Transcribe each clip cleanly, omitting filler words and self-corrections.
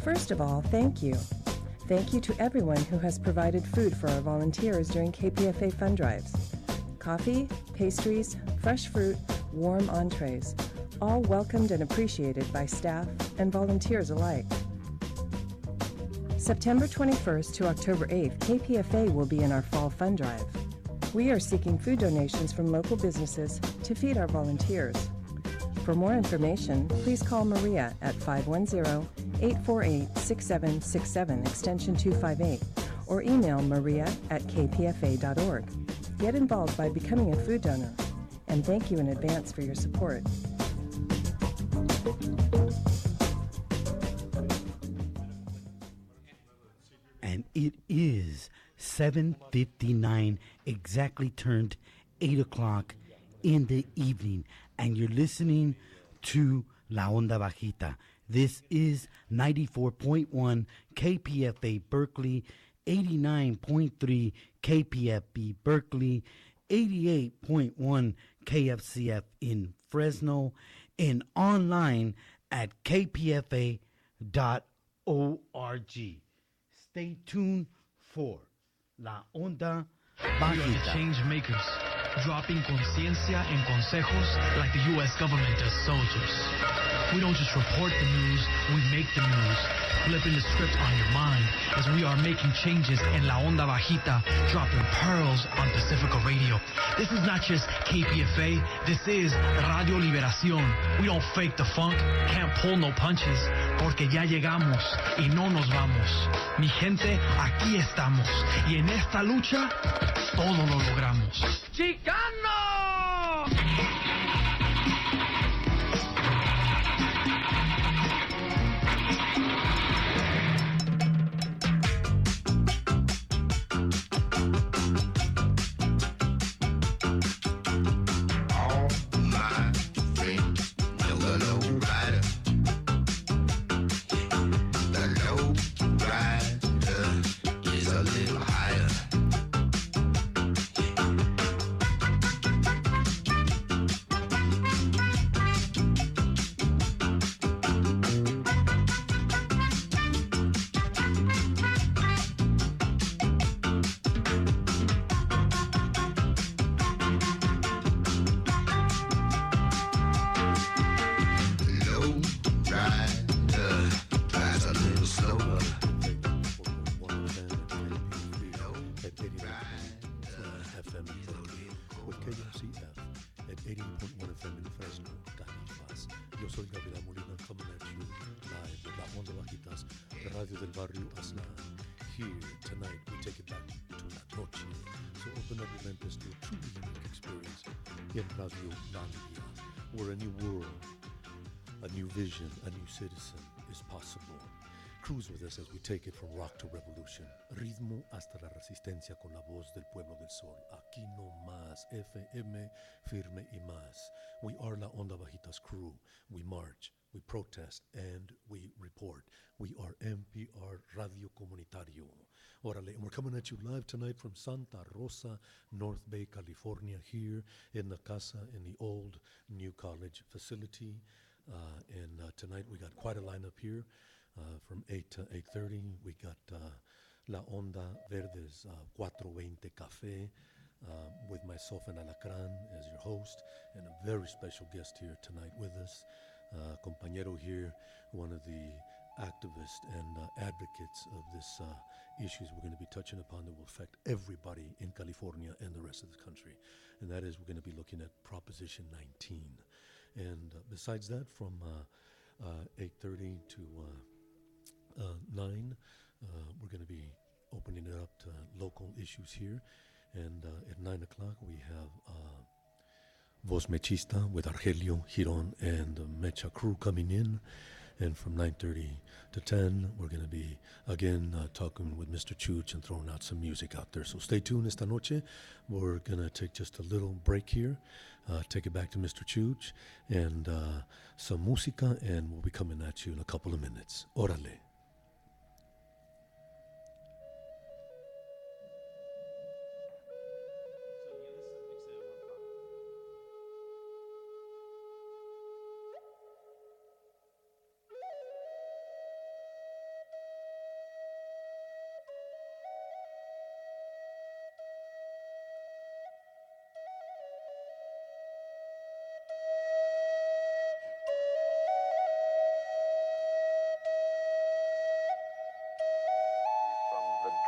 First of all, thank you. Thank you to everyone who has provided food for our volunteers during KPFA fund drives. Coffee, pastries, fresh fruit, warm entrees, all welcomed and appreciated by staff and volunteers alike. September 21st to October 8th, KPFA will be in our fall fund drive. We are seeking food donations from local businesses to feed our volunteers. For more information, please call Maria at 510-848-6767, extension 258, or email maria@kpfa.org. Get involved by becoming a food donor, and thank you in advance for your support. And it is 7:59, exactly turned 8 o'clock in the evening, and you're listening to La Onda Bajita. This is 94.1 KPFA Berkeley, 89.3 KPFB Berkeley, 88.1 KFCF in Fresno, and online at kpfa.org. Stay tuned for La Onda Bajita. We are the change makers, dropping conciencia and consejos like the U.S. government does soldiers. We don't just report the news, we make the news, flipping the script on your mind as we are making changes in La Onda Bajita, dropping pearls on Pacifica Radio. This is not just KPFA, this is Radio Liberación. We don't fake the funk, can't pull no punches, porque ya llegamos y no nos vamos. Mi gente, aquí estamos, y en esta lucha, todo lo logramos. ¡Chicano! Where a new world, a new vision, a new citizen is possible. Cruise with us as we take it from rock to revolution. Ritmo hasta la resistencia con la voz del pueblo del sol. Aquí no más, FM, firme y más. We are La Onda Bajita's crew. We march, we protest, and we report. We are NPR Radio Comunitario. Orale, and we're coming at you live tonight from Santa Rosa, North Bay, California, here in the casa, in the old New College facility. And tonight we got quite a lineup here from 8 to 8:30. We got La Onda Verde's 420 Café with myself and Alacran as your host, and a very special guest here tonight with us, compañero here, one of the activists and advocates of this issues we're going to be touching upon that will affect everybody in California and the rest of the country. And that is, we're going to be looking at Proposition 19. And besides that, from 8:30 to 9, we're going to be opening it up to local issues here. And at 9 o'clock, we have Voz Mechista with Argelio Giron and the Mecha crew coming in. And from 9:30 to 10, we're going to be, again, talking with Mr. Chooch and throwing out some music out there. So stay tuned esta noche. We're going to take just a little break here, take it back to Mr. Chooch, and some música, and we'll be coming at you in a couple of minutes. Órale.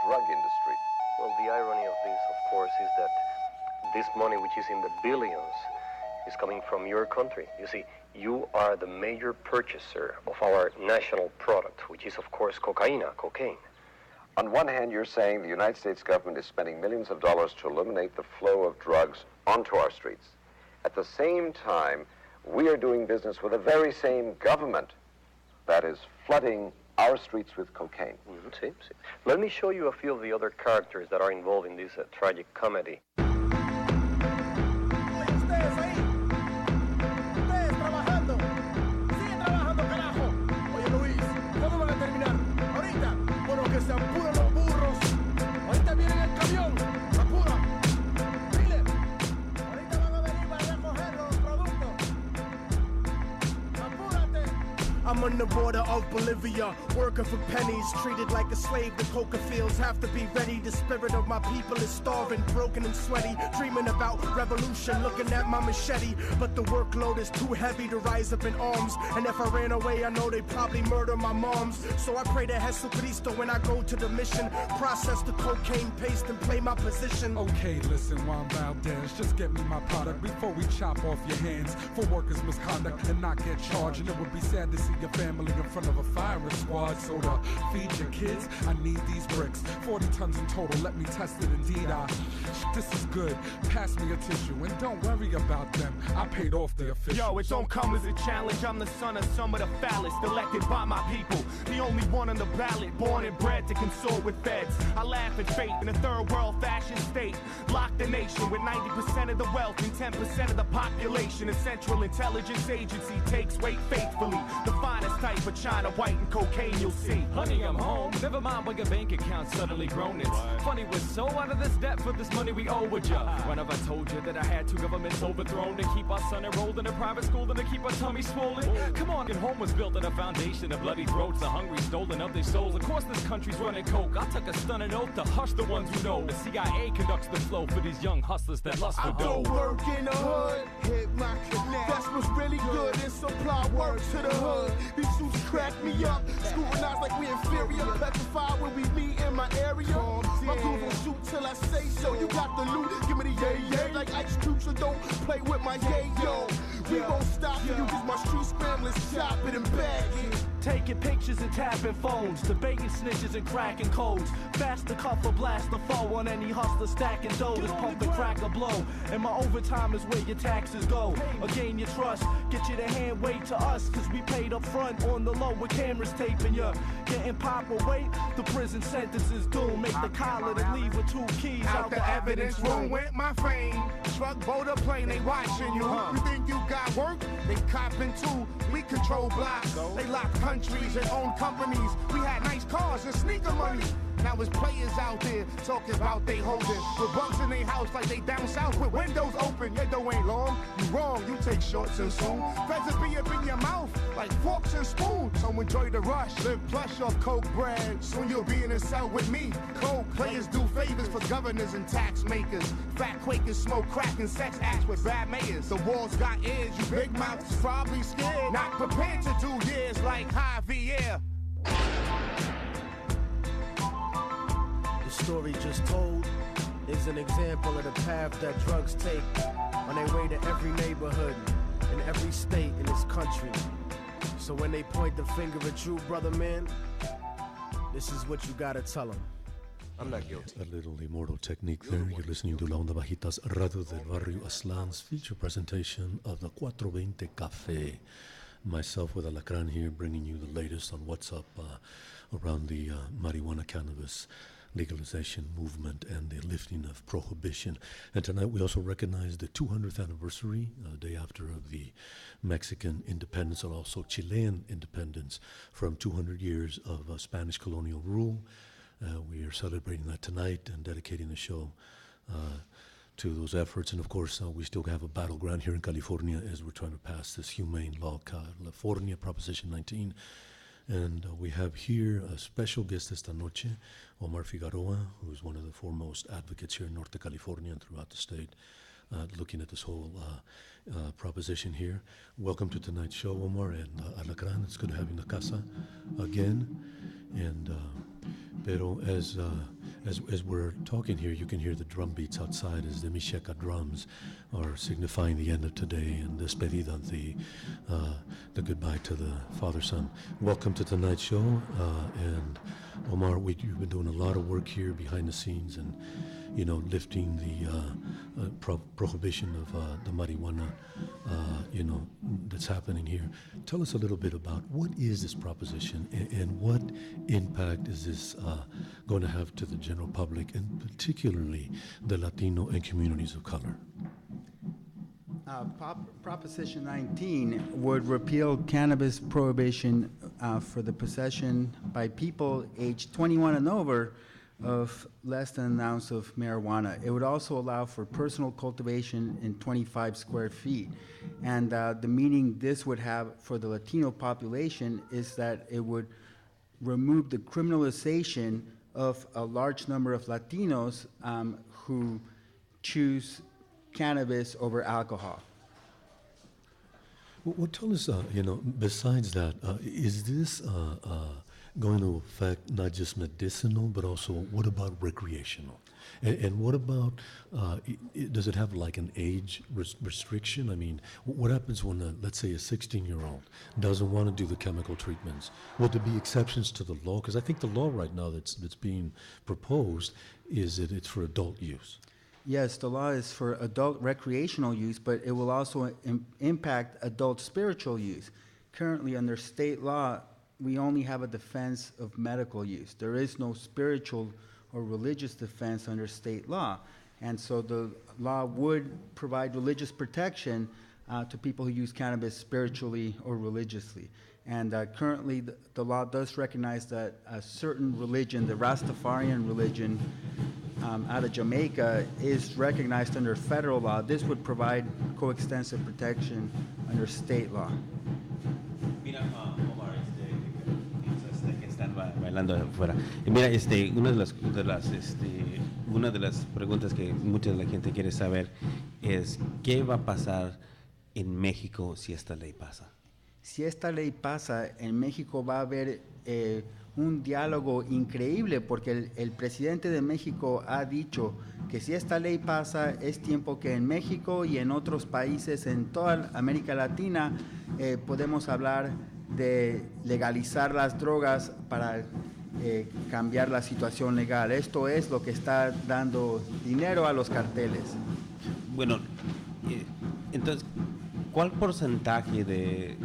drug industry. Well, the irony of this, of course, is that this money, which is in the billions, is coming from your country. You see, you are the major purchaser of our national product, which is, of course, cocaine. On one hand, you're saying the United States government is spending millions of dollars to eliminate the flow of drugs onto our streets. At the same time, we are doing business with the very same government that is flooding our streets with cocaine. See. Let me show you a few of the other characters that are involved in this tragic comedy. I'm on the border of Bolivia, working for pennies, treated like a slave. The coca fields have to be ready. The spirit of my people is starving, broken and sweaty, dreaming about revolution, looking at my machete. But the workload is too heavy to rise up in arms. And if I ran away, I know they'd probably murder my moms. So I pray to Jesucristo when I go to the mission, process the cocaine paste and play my position. Okay, listen, Juan Valdez, just get me my product before we chop off your hands for workers' misconduct and not get charged. And it would be sad to see your family in front of a firing squad. So to feed your kids, I need these bricks. 40 tons in total, let me test it indeed. This is good, pass me a tissue and don't worry about them, I paid off the official. Yo, it don't come as a challenge, I'm the son of some of the foulest, elected by my people, the only one on the ballot, born and bred to consort with feds. I laugh at fate in a third world fashion state, lock the nation with 90% of the wealth and 10% of the population. A central intelligence agency takes weight faithfully, the finest type of China white and cocaine you'll see. Honey, I'm home, never mind when your bank account suddenly grown. It's funny, we're so out of this debt for this money we owe with ya. When have I told you that I had two governments overthrown to keep our son enrolled in a private school and to keep our tummy swollen? Come on, and home was built on a foundation of bloody throats, the hungry stolen of their souls. Of course this country's running coke, I took a stunning oath to hush the ones who know. The CIA conducts the flow for these young hustlers that lust for dough. I go work in the hood, hit my connect. That's what's really good, and supply work to the hood. These suits crack me up, scrutinized like we inferior, petrified when we meet in my area. My crew will shoot till I say so. You got the loot, give me the yay like Ice Cube, so don't play with my yayo. We won't stop you, cause my street scramblers chop it and bag it. Taking pictures and tapping phones, debating snitches and cracking codes. Fast to cuff or blast the foe on any hustler stacking doughs. Pump the crack or blow, and my overtime is where your taxes go. Or gain your trust, get you to hand wait to us, cause we paid up front on the low with cameras taping ya. Getting pop or wait, the prison sentence is doomed. Make the collar to leave with 2 keys out the evidence room. Went my fame, truck, boat, or plane, they watching you. You think you got work? They copping too. We control blocks, they lock countries and own companies. We had nice cars and sneaker money. Now it's players out there talking about they holding with bugs in their house like they down south with windows open. Your dough ain't long, you wrong, you take shorts and soon. Feds will be up in your mouth like forks and spoons. So enjoy the rush, live plush off coke bread. Soon you'll be in a cell with me. Coke players do favors for governors and tax makers. Fat Quakers smoke crack and sex acts with bad mayors. The walls got ears, you big mouths probably scared. Not prepared to do years like Javier. The story just told is an example of the path that drugs take on their way to every neighborhood in every state in this country. So when they point the finger at you, brother man, this is what you gotta tell them. I'm not guilty. A little immortal technique there. You're listening to La Onda Bajita's Radio del Barrio Aslan's feature presentation of the 420 Café. Myself with Alacran here, bringing you the latest on what's up around the marijuana cannabis legalization movement and the lifting of prohibition. And tonight we also recognize the 200th anniversary, day after of the Mexican independence and also Chilean independence from 200 years of Spanish colonial rule. We are celebrating that tonight and dedicating the show to those efforts. And of course, we still have a battleground here in California as we're trying to pass this humane law, California Proposition 19. And we have here a special guest esta noche, Omar Figueroa, who is one of the foremost advocates here in Norte California and throughout the state, looking at this whole proposition here. Welcome to tonight's show, Omar and Alacran. It's good to have you in the casa again. And pero as we're talking here, you can hear the drum beats outside as the Mixteca drums are signifying the end of today and despedida, the goodbye to the father-son. Welcome to tonight's show, and Omar, you've been doing a lot of work here behind the scenes, and lifting the prohibition of the marijuana, that's happening here. Tell us a little bit about what is this proposition and what impact is this going to have to the general public, and particularly the Latino and communities of color? Proposition 19 would repeal cannabis prohibition for the possession by people aged 21 and over of less than an ounce of marijuana. It would also allow for personal cultivation in 25 square feet. And the meaning this would have for the Latino population is that it would remove the criminalization of a large number of Latinos who choose cannabis over alcohol. Well, tell us, besides that, is this going to affect not just medicinal, but also what about recreational? And what about, does it have like an age restriction? I mean, what happens when, let's say, a 16-year-old doesn't want to do the chemical treatments? Will there be exceptions to the law? Because I think the law right now that's being proposed is that it's for adult use. Yes, the law is for adult recreational use, but it will also impact adult spiritual use. Currently, under state law, we only have a defense of medical use. There is no spiritual or religious defense under state law. And so the law would provide religious protection to people who use cannabis spiritually or religiously. And currently, the law does recognize that a certain religion, the Rastafarian religion, out of Jamaica, is recognized under federal law. This would provide coextensive protection under state law. Mira, Omar, que están bailando afuera. Mira, una de las preguntas que mucha de la gente quiere saber es ¿qué va a pasar en México si esta ley pasa? Si esta ley pasa, en México va a haber un diálogo increíble, porque el presidente de México ha dicho que si esta ley pasa, es tiempo que en México y en otros países, en toda América Latina, podemos hablar de legalizar las drogas para cambiar la situación legal. Esto es lo que está dando dinero a los carteles. Bueno, entonces, ¿cuál porcentaje del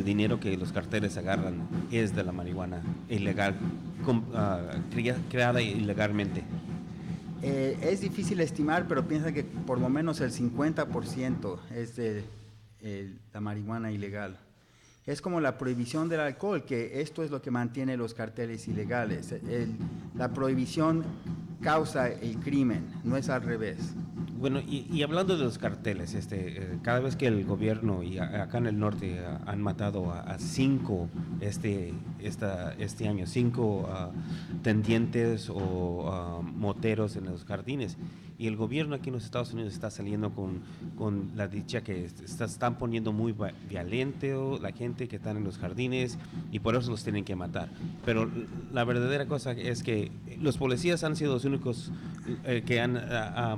dinero que los carteles agarran es de la marihuana ilegal, creada ilegalmente? Es difícil estimar, pero piensa que por lo menos el 50% es de la marihuana ilegal. Es como la prohibición del alcohol, que esto es lo que mantiene los carteles ilegales. La prohibición causa el crimen, no es al revés. Bueno, y hablando de los carteles, cada vez que el gobierno y acá en el norte han matado a 5 este año, 5 tendientes o moteros en los jardines, y el gobierno aquí en los Estados Unidos está saliendo con la dicha que están poniendo muy violento la gente que están en los jardines y por eso los tienen que matar. Pero la verdadera cosa es que los policías han sido los únicos que han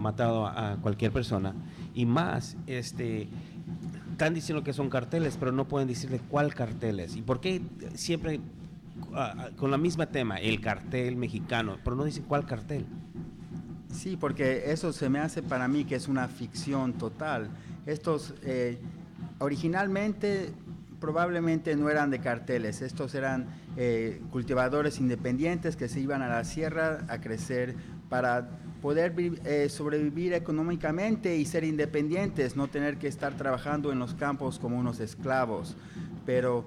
matado a cualquier persona, y más están diciendo que son carteles, pero no pueden decirle cuál carteles. ¿Y por qué siempre con la misma tema, el cartel mexicano, pero no dicen cuál cartel? Sí, porque eso se me hace para mí que es una ficción total. Estos originalmente probablemente no eran de carteles, estos eran cultivadores independientes que se iban a la sierra a crecer para poder sobrevivir económicamente y ser independientes, no tener que estar trabajando en los campos como unos esclavos. Pero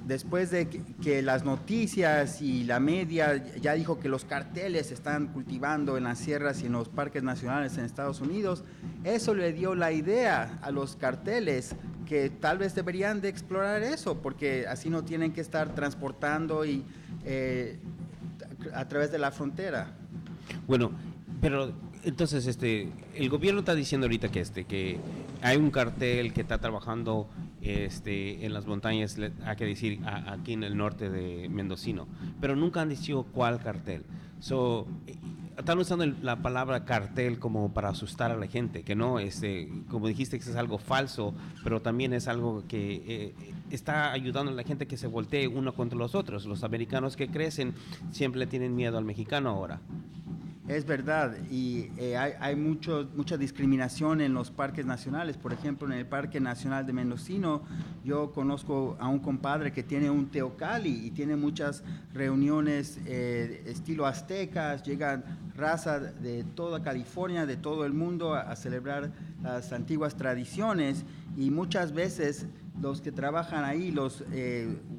después de que las noticias y la media ya dijo que los carteles están cultivando en las sierras y en los parques nacionales en Estados Unidos, eso le dio la idea a los carteles que tal vez deberían de explorar eso, porque así no tienen que estar transportando a través de la frontera. Bueno, pero entonces, el gobierno está diciendo ahorita que hay un cartel que está trabajando en las montañas, hay que decir, aquí en el norte de Mendocino, pero nunca han dicho cuál cartel. Están usando la palabra cartel como para asustar a la gente, que no, como dijiste, que es algo falso, pero también es algo que está ayudando a la gente que se voltee uno contra los otros. Los americanos que crecen siempre le tienen miedo al mexicano ahora. Es verdad, y hay mucha discriminación en los parques nacionales. Por ejemplo, en el Parque Nacional de Mendocino, yo conozco a un compadre que tiene un teocalli y tiene muchas reuniones estilo aztecas. Llegan razas de toda California, de todo el mundo, a celebrar las antiguas tradiciones, y muchas veces los que trabajan ahí, los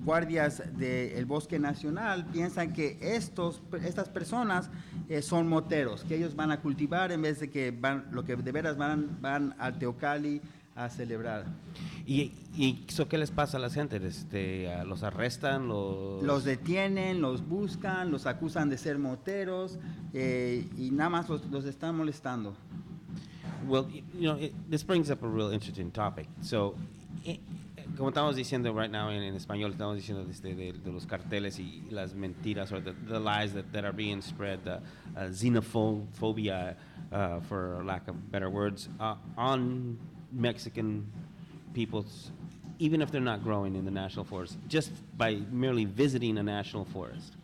guardias del Bosque Nacional, piensan que estas personas son moteros, que ellos van a cultivar en vez de que lo que de veras van al teocalli a celebrar. ¿Y eso qué les pasa a la gente? ¿Los arrestan? Los detienen, los buscan, los acusan de ser moteros, y nada más los están molestando. Well, this brings up a real interesting topic. So, como estamos diciendo right now en español, estamos diciendo de los carteles y las mentiras, or the lies that are being spread, xenophobia, for lack of better words, on Mexican peoples, even if they're not growing in the national forest, just by merely visiting a national forest.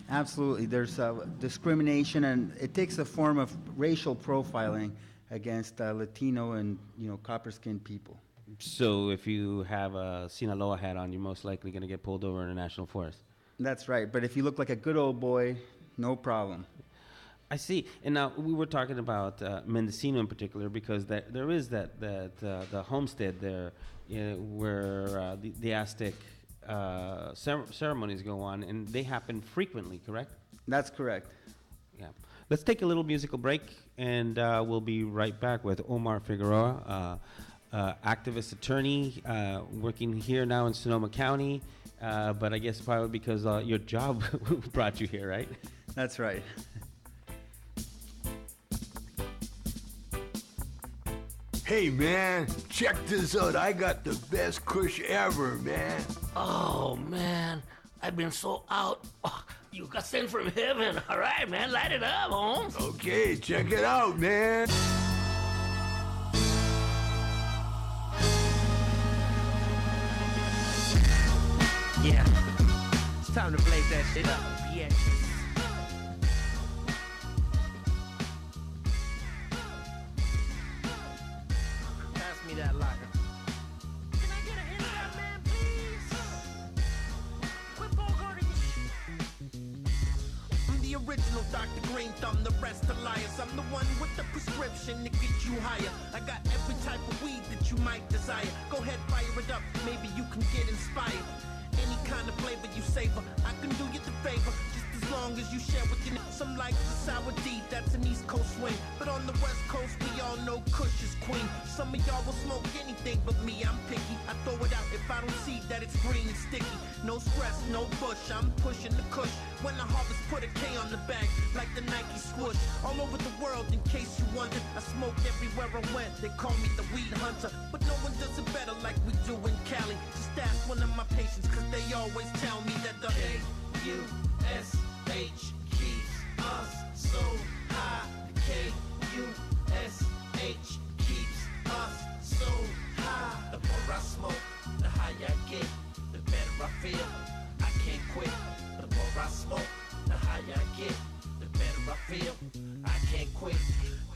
Absolutely. There's discrimination, and it takes a form of racial profiling against Latino and copper-skinned people. So if you have a Sinaloa hat on, you're most likely going to get pulled over in a national forest. That's right. But if you look like a good old boy, no problem. I see. And now we were talking about Mendocino in particular, because there is the homestead there where the Aztec ceremonies go on, and they happen frequently, correct? That's correct. Yeah. Let's take a little musical break, and we'll be right back with Omar Figueroa, activist attorney, working here now in Sonoma County, but I guess probably because your job brought you here, right? That's right. Hey man, check this out. I got the best kush ever, man. Oh man, I've been so out. Oh, you got sent from heaven. All right, man, light it up, Holmes. Okay, check it out, man. Yeah, it's time to blaze that shit up. Yeah. Pass me that lighter. Can I get a hit of that, man, please? Quit bogarting. I'm the original Dr. Green Thumb, the rest are liars. I'm the one with the prescription to get you higher. I got every type of weed that you might desire. Go ahead, fire it up, maybe you can get inspired. Any kind of flavor you savor, I can do you the favor, just as long as you share with your some like the sour D, that's an East Coast swing. But on the West Coast, we all know Kush is queen. Some of y'all will smoke anything but me, I'm picky. I throw it out if I don't see that it's green and sticky. No stress, no bush, I'm pushing the Kush. When I harvest, put a K on the bag, like the Nike swoosh. All over the world, in case you wondered, I smoke everywhere I went. They call me the weed hunter, but no one does it better like we do in Cali. Just ask one of my patients, cause they always tell me that the K-U-S-H keeps us so high. The K-U-S-H keeps us so high. The more I smoke, the higher I get, the better I feel. I can't quit. The more I smoke, the higher I get, the better I feel. I can't quit.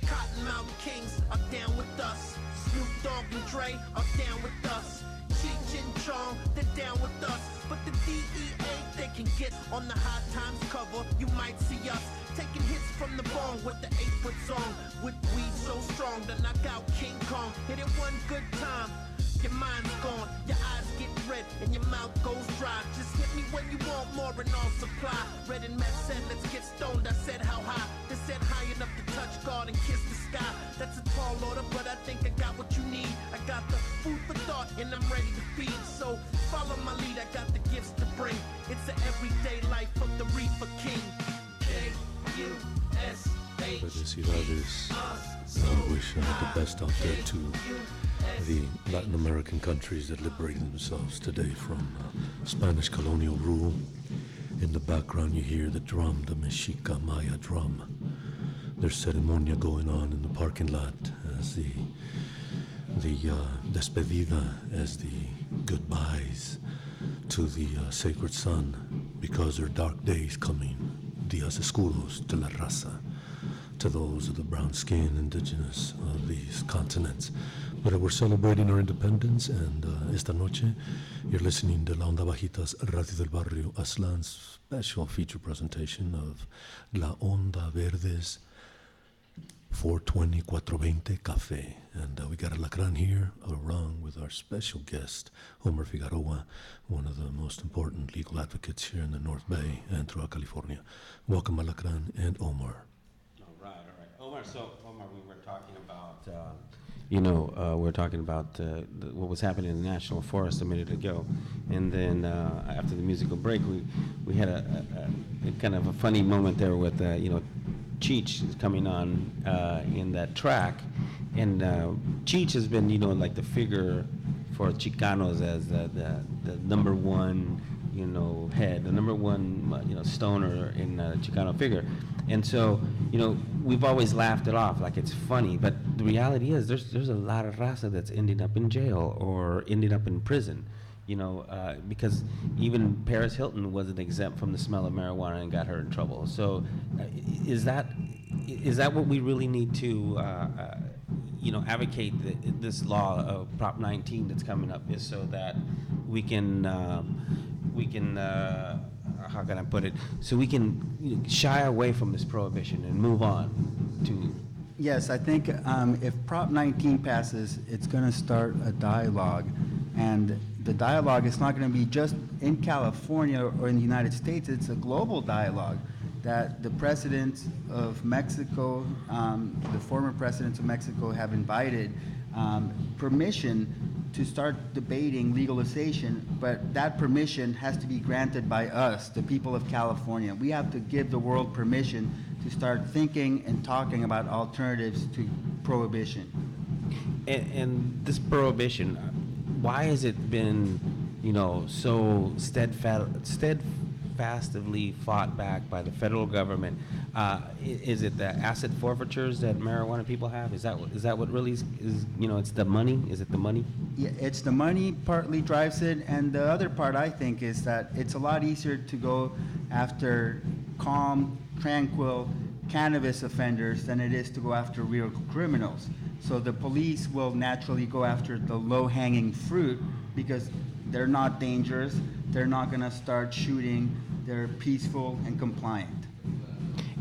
Cottonmouth Kings are down with us. Snoop Dogg and Dre are down with us. Cheech and Chong, they're down with us. But the DEA, they can get on the High Times cover. You might see us taking hits from the bong with the 8-foot song. With weed so strong to knock out King Kong. Hit it one good time, your mind's gone. Your eyes get red and your mouth goes dry. Just hit me when you want more and I'll supply. Red and Matt said, let's get stoned. I said, how high? They said high enough to touch God and kiss the sky. That's a tall order, but I think I got what you need. I got the food for thought and I'm ready to feed. So follow my lead, I got the gifts to bring. It's the everyday life of the Reefer King. K-U-S-H Felicidades. I wish the best out there to the Latin American countries that liberated themselves today from Spanish colonial rule. In the background you hear the drum, the Mexica Maya drum. There's ceremonia going on in the parking lot as the despedida, as the goodbyes to the sacred sun, because there are dark days coming, días oscuros de la raza, to those of the brown skin indigenous of these continents. But we're celebrating our independence, and esta noche you're listening to La Onda Bajita's Radio del Barrio Aslan's special feature presentation of La Onda Verde's 420 420 Café. And we got Alacran here, along with our special guest, Omar Figueroa, one of the most important legal advocates here in the North Bay and throughout California. Welcome, Alacran and Omar. All right. Omar, we were talking about, we're talking about what was happening in the National Forest a minute ago. And then after the musical break, we had a kind of a funny moment there with, Cheech is coming on in that track, and Cheech has been, like the figure for Chicanos as the number one, head, the number one, stoner in Chicano figure, and so, we've always laughed it off like it's funny, but the reality is there's a lot of raza that's ending up in jail or ending up in prison. Because even Paris Hilton wasn't exempt from the smell of marijuana and got her in trouble. So, is that what we really need to, advocate this law of Prop 19 that's coming up, is so that we can, how can I put it? So we can shy away from this prohibition and move on to. Yes, I think if Prop 19 passes, it's going to start a dialogue, and the dialogue is not going to be just in California or in the United States. It's a global dialogue that the presidents of Mexico, the former presidents of Mexico, have invited permission to start debating legalization, but that permission has to be granted by us, the people of California. We have to give the world permission to start thinking and talking about alternatives to prohibition. And this prohibition, why has it been, so steadfastly fought back by the federal government? Is it the asset forfeitures that marijuana people have? Is that what really is? It's the money. Is it the money? Yeah, it's the money partly drives it, and the other part I think is that it's a lot easier to go after calm, tranquil cannabis offenders than it is to go after real criminals. So the police will naturally go after the low-hanging fruit because they're not dangerous, they're not going to start shooting, they're peaceful and compliant.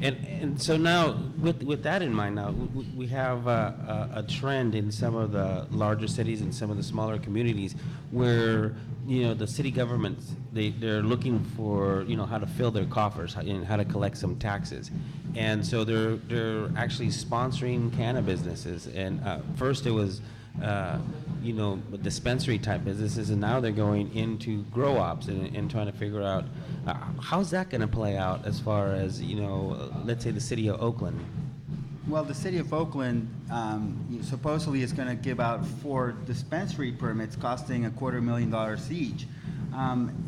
And so now, with that in mind, now we have a trend in some of the larger cities and some of the smaller communities where the city governments they're looking for how to fill their coffers and how to collect some taxes, and so they're actually sponsoring cannabis businesses. And first it was dispensary type businesses, and now they're going into grow ops and trying to figure out how's that going to play out as far as let's say the city of Oakland. Well, the city of Oakland supposedly is going to give out 4 dispensary permits costing $250,000 each.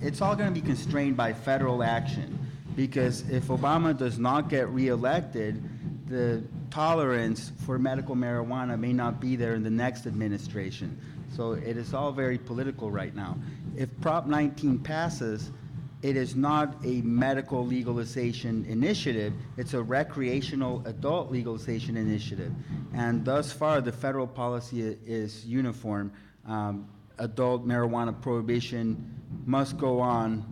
It's all going to be constrained by federal action, because if Obama does not get reelected, the tolerance for medical marijuana may not be there in the next administration. So it is all very political right now. If Prop 19 passes, it is not a medical legalization initiative, it's a recreational adult legalization initiative. And thus far, the federal policy is uniform. Adult marijuana prohibition must go on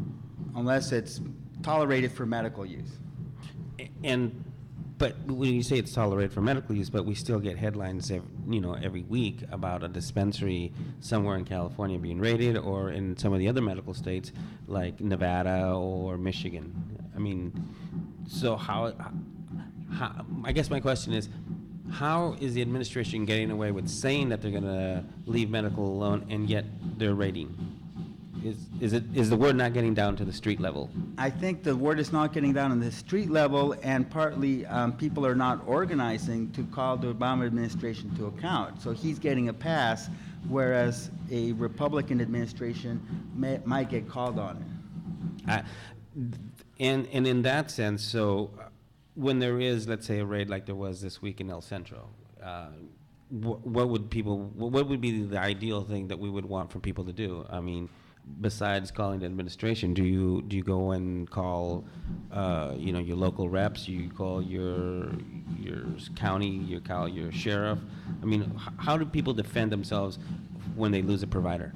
unless it's tolerated for medical use. But when you say it's tolerated for medical use, but we still get headlines every week about a dispensary somewhere in California being raided, or in some of the other medical states like Nevada or Michigan. I mean, so how I guess my question is, how is the administration getting away with saying that they're going to leave medical alone, and yet they're raiding? is the word not getting down to the street level? I think the word is not getting down on the street level, and partly people are not organizing to call the Obama administration to account. So he's getting a pass, whereas a Republican administration might get called on it. And in that sense, so when there is, let's say, a raid like there was this week in El Centro, what would be the ideal thing that we would want for people to do? I mean, besides calling the administration, do you go and call, your local reps? You call your county, you call your sheriff. I mean, how do people defend themselves when they lose a provider?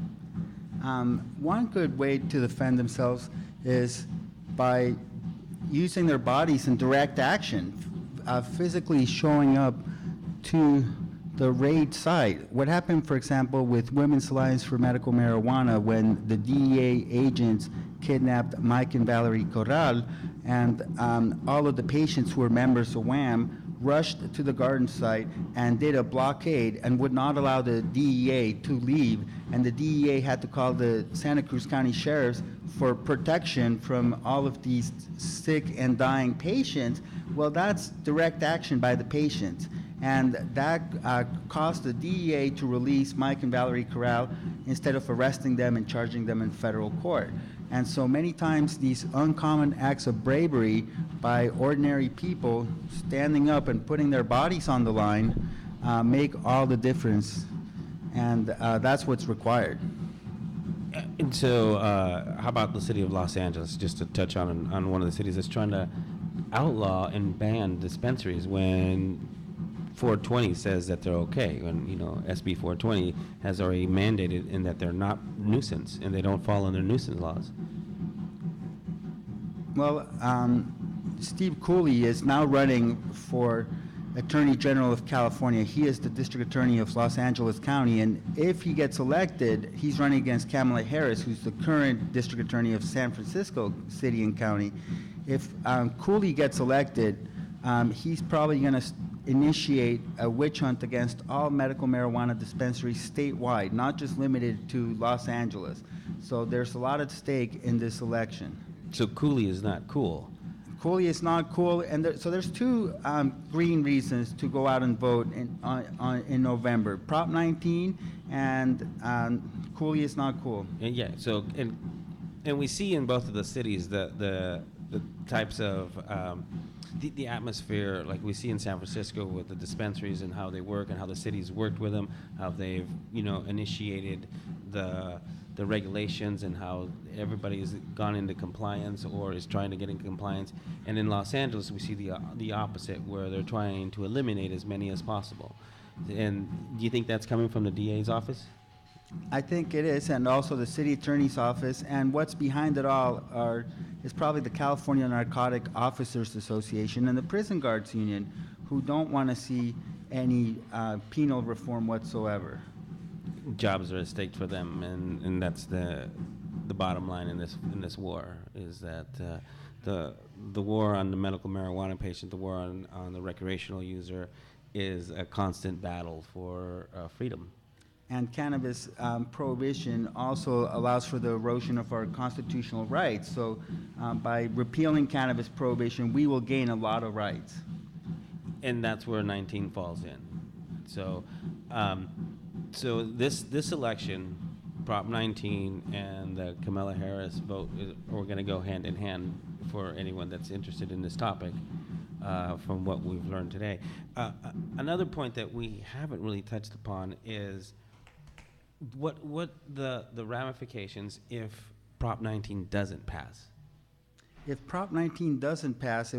One good way to defend themselves is by using their bodies in direct action, physically showing up to the raid site. What happened, for example, with Women's Alliance for Medical Marijuana when the DEA agents kidnapped Mike and Valerie Corral, and all of the patients who were members of WAM rushed to the garden site and did a blockade and would not allow the DEA to leave, and the DEA had to call the Santa Cruz County Sheriffs for protection from all of these sick and dying patients. Well, that's direct action by the patients. And that caused the DEA to release Mike and Valerie Corral instead of arresting them and charging them in federal court. And so many times these uncommon acts of bravery by ordinary people standing up and putting their bodies on the line make all the difference. And that's what's required. And so how about the city of Los Angeles, just to touch on one of the cities that's trying to outlaw and ban dispensaries when 420 says that they're okay, and SB 420 has already mandated in that they're not nuisance and they don't fall under nuisance laws. Well, Steve Cooley is now running for Attorney General of California. He is the District Attorney of Los Angeles County, and if he gets elected, he's running against Kamala Harris, who's the current District Attorney of San Francisco City and County. If Cooley gets elected, he's probably going to initiate a witch hunt against all medical marijuana dispensaries statewide, not just limited to Los Angeles. So there's a lot at stake in this election. So Cooley is not cool. Cooley is not cool, and so there's two green reasons to go out and vote in November: Prop 19 and Cooley is not cool. And yeah. So and we see in both of the cities the types of the atmosphere, like we see in San Francisco with the dispensaries and how they work and how the city's worked with them, how they've initiated the regulations and how everybody's gone into compliance or is trying to get into compliance. And in Los Angeles, we see the opposite, where they're trying to eliminate as many as possible. And do you think that's coming from the DA's office? I think it is, and also the city attorney's office. And what's behind it all is probably the California Narcotic Officers Association and the Prison Guards Union, who don't want to see any penal reform whatsoever. Jobs are at stake for them, and that's the bottom line in this war, is that the war on the medical marijuana patient, the war on the recreational user, is a constant battle for freedom. And cannabis prohibition also allows for the erosion of our constitutional rights. So by repealing cannabis prohibition, we will gain a lot of rights. And that's where 19 falls in. So so this election, Prop 19 and the Kamala Harris vote are going to go hand in hand for anyone that's interested in this topic, from what we've learned today. Another point that we haven't really touched upon is what the ramifications if Prop 19 doesn't pass. If Prop 19 doesn't pass,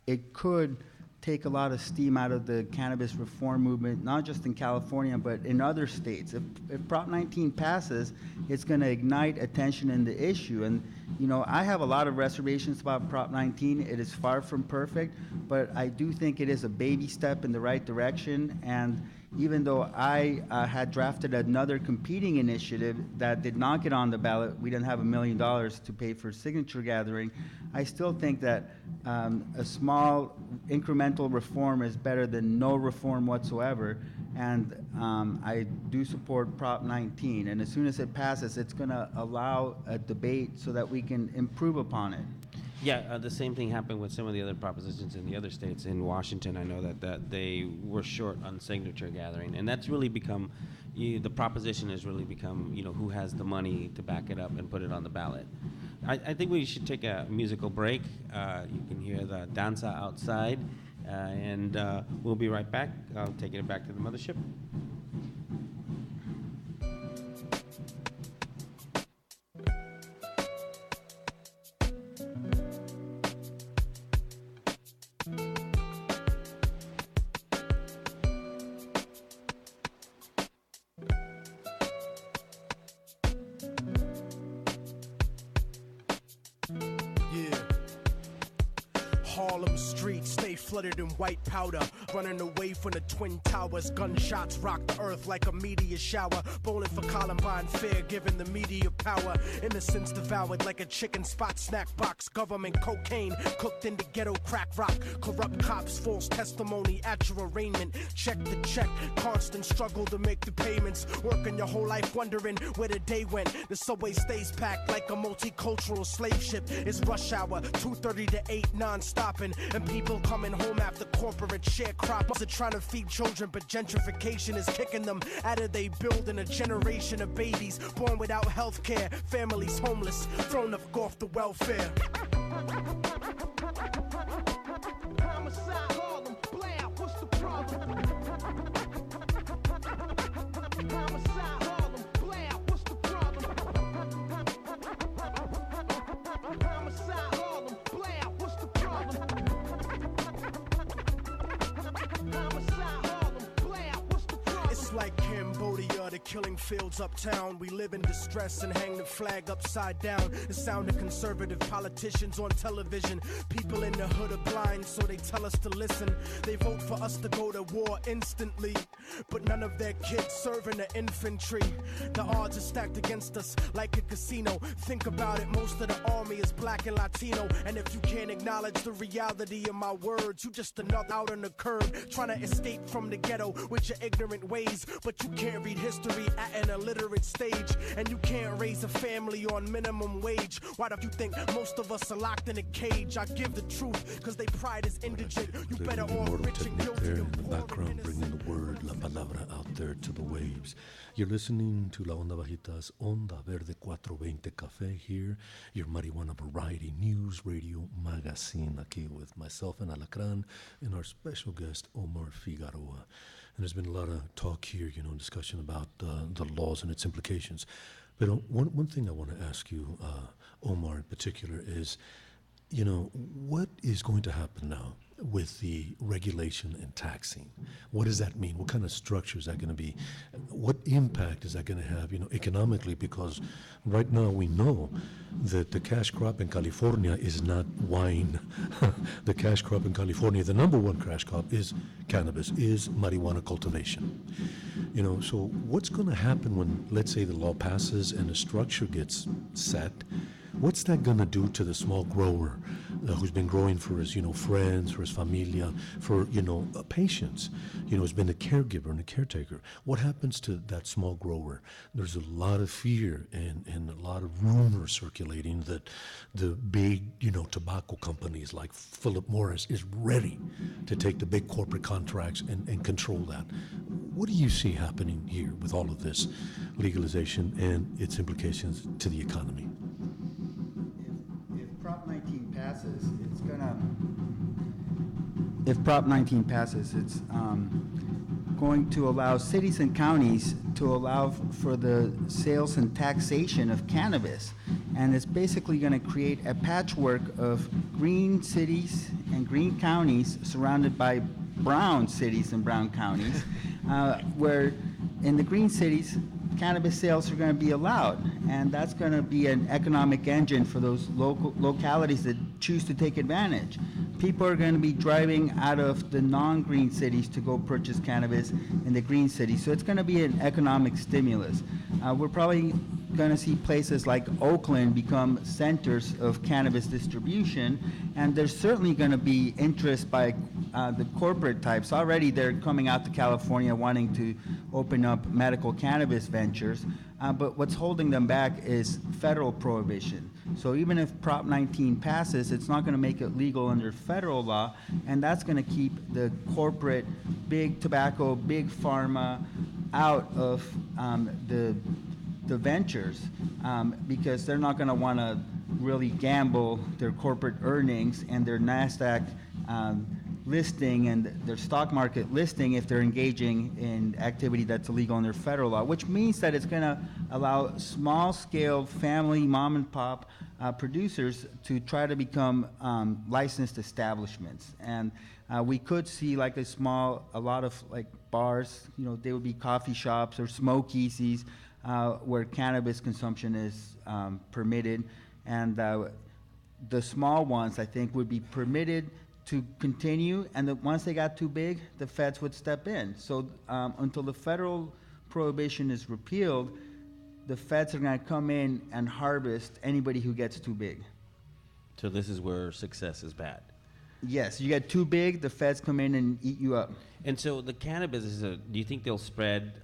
it could take a lot of steam out of the cannabis reform movement, not just in California, but in other states. If Prop 19 passes, it's going to ignite attention in the issue. And, I have a lot of reservations about Prop 19. It is far from perfect, but I do think it is a baby step in the right direction. And even though I had drafted another competing initiative that did not get on the ballot, we didn't have $1 million to pay for signature gathering, I still think that a small incremental reform is better than no reform whatsoever. And I do support Prop 19. And as soon as it passes, it's going to allow a debate so that we can improve upon it. Yeah, the same thing happened with some of the other propositions in the other states. In Washington, I know that they were short on signature gathering, and that's really become, the proposition has really become, who has the money to back it up and put it on the ballot. I think we should take a musical break. You can hear the danza outside, and we'll be right back, taking it back to the mothership. Harlem streets stay flooded in white powder. Running away from the Twin Towers. Gunshots rock the earth like a meteor shower. Bowling for Columbine fair, giving the media power. Innocence devoured like a chicken spot snack box. Government cocaine cooked into ghetto crack rock. Corrupt cops, false testimony at your arraignment. Check the check, constant struggle to make the payments. Working your whole life wondering where the day went. The subway stays packed like a multicultural slave ship. It's rush hour, 2:30 to 8 non-stopping. And people coming home after corporate sharecroppers are trying to feed children, but gentrification is kicking them out of they building a generation of babies born without health care. Families homeless, thrown up off the welfare. Homicide, Harlem, blam, what's the problem? Homicide, Harlem, blam, what's the problem? Homicide, Harlem, blam, what's the problem? Homicide, Harlem, blam, what's the problem? It's like Cambodia, the killing fields uptown. We live in distress and hang the flag upside down. The sound of conservative politicians on television. People in the hood are blind, so they tell us to listen. They vote for us to go to war instantly, but none of their kids serve in the infantry. The odds are stacked against us like a casino. Think about it, most of the army is black and Latino. And if you can't acknowledge the reality of my words, you just another out on the curb, trying to escape from the ghetto with your ignorant ways. But you can't read history at an illiterate stage, and you can't raise a family on minimum wage. Why do you think most of us are locked in a cage? I give the truth, cause they pride is indigent. You better off rich and guilty. There in the background, bringing the word, la palabra, out there to the waves. You're listening to La Onda Bajita's Onda Verde 420 Café here, your marijuana variety news radio magazine, aquí with myself and Alacran and our special guest, Omar Figueroa. And there's been a lot of talk here, discussion about the laws and its implications. But one thing I want to ask you, Omar in particular, is, what is going to happen now with the regulation and taxing? What does that mean? What kind of structure is that going to be? What impact is that going to have, economically? Because right now we know that the cash crop in California is not wine. The cash crop in California, the number one cash crop is cannabis, is marijuana cultivation. So what's going to happen when, let's say, the law passes and the structure gets set? What's that going to do to the small grower who's been growing for his, friends, for his familia, for, patients, has been a caregiver and a caretaker? What happens to that small grower? There's a lot of fear and a lot of rumors circulating that the big, tobacco companies like Philip Morris is ready to take the big corporate contracts and control that. What do you see happening here with all of this legalization and its implications to the economy? Prop 19 passes, if Prop 19 passes, it's going to allow cities and counties to allow for the sales and taxation of cannabis. And it's basically going to create a patchwork of green cities and green counties surrounded by brown cities and brown counties, where in the green cities, cannabis sales are going to be allowed, and that's going to be an economic engine for those localities that choose to take advantage. People are going to be driving out of the non-green cities to go purchase cannabis in the green cities, so it's going to be an economic stimulus. We're probably going to see places like Oakland become centers of cannabis distribution, and there's certainly going to be interest by the corporate types. Already they're coming out to California wanting to open up medical cannabis ventures, but what's holding them back is federal prohibition. So even if Prop 19 passes, it's not going to make it legal under federal law, and that's going to keep the corporate, big tobacco, big pharma out of the ventures, because they're not going to want to really gamble their corporate earnings and their NASDAQ listing and their stock market listing if they're engaging in activity that's illegal under federal law, which means that it's going to allow small-scale family mom-and-pop producers to try to become licensed establishments. And we could see like a lot of like bars, they would be coffee shops or smokeasies where cannabis consumption is permitted. And the small ones, I think, would be permitted to continue, and once they got too big, the feds would step in. So until the federal prohibition is repealed, the feds are going to come in and harvest anybody who gets too big. So this is where success is bad. Yes, you get too big, the feds come in and eat you up. And so the cannabis do you think they'll spread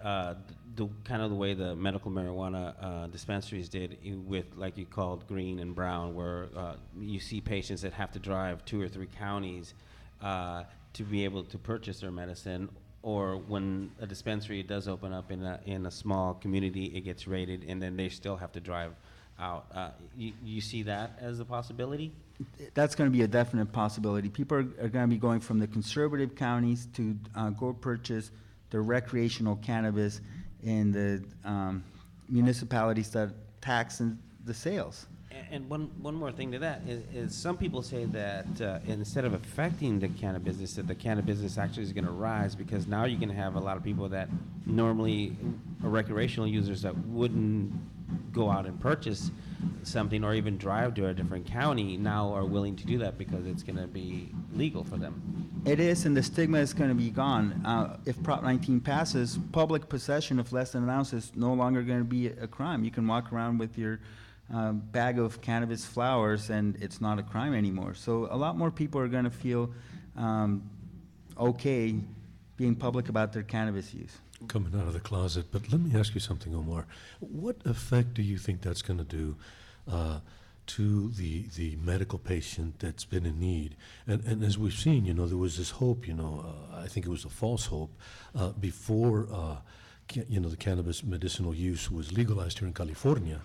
the kind of the way the medical marijuana dispensaries did with, like you called, green and brown, where you see patients that have to drive 2 or 3 counties to be able to purchase their medicine, or when a dispensary does open up in a small community, it gets raided, and then they still have to drive out. You see that as a possibility? That's going to be a definite possibility. People are going to be going from the conservative counties to go purchase their recreational cannabis in the municipalities that tax the sales. And one more thing to that is some people say that instead of affecting the cannabis business, that the cannabis business actually is going to rise, because now you're going to have a lot of people that normally are recreational users that wouldn't go out and purchase something or even drive to a different county now are willing to do that because it's going to be legal for them. It is, and the stigma is going to be gone. If Prop 19 passes, public possession of less than an ounce is no longer going to be a crime. You can walk around with your bag of cannabis flowers and it's not a crime anymore. So a lot more people are going to feel okay being public about their cannabis use. Coming out of the closet, but let me ask you something, Omar. What effect do you think that's going to do to the medical patient that's been in need? And as we've seen, there was this hope, I think it was a false hope, before, the cannabis medicinal use was legalized here in California,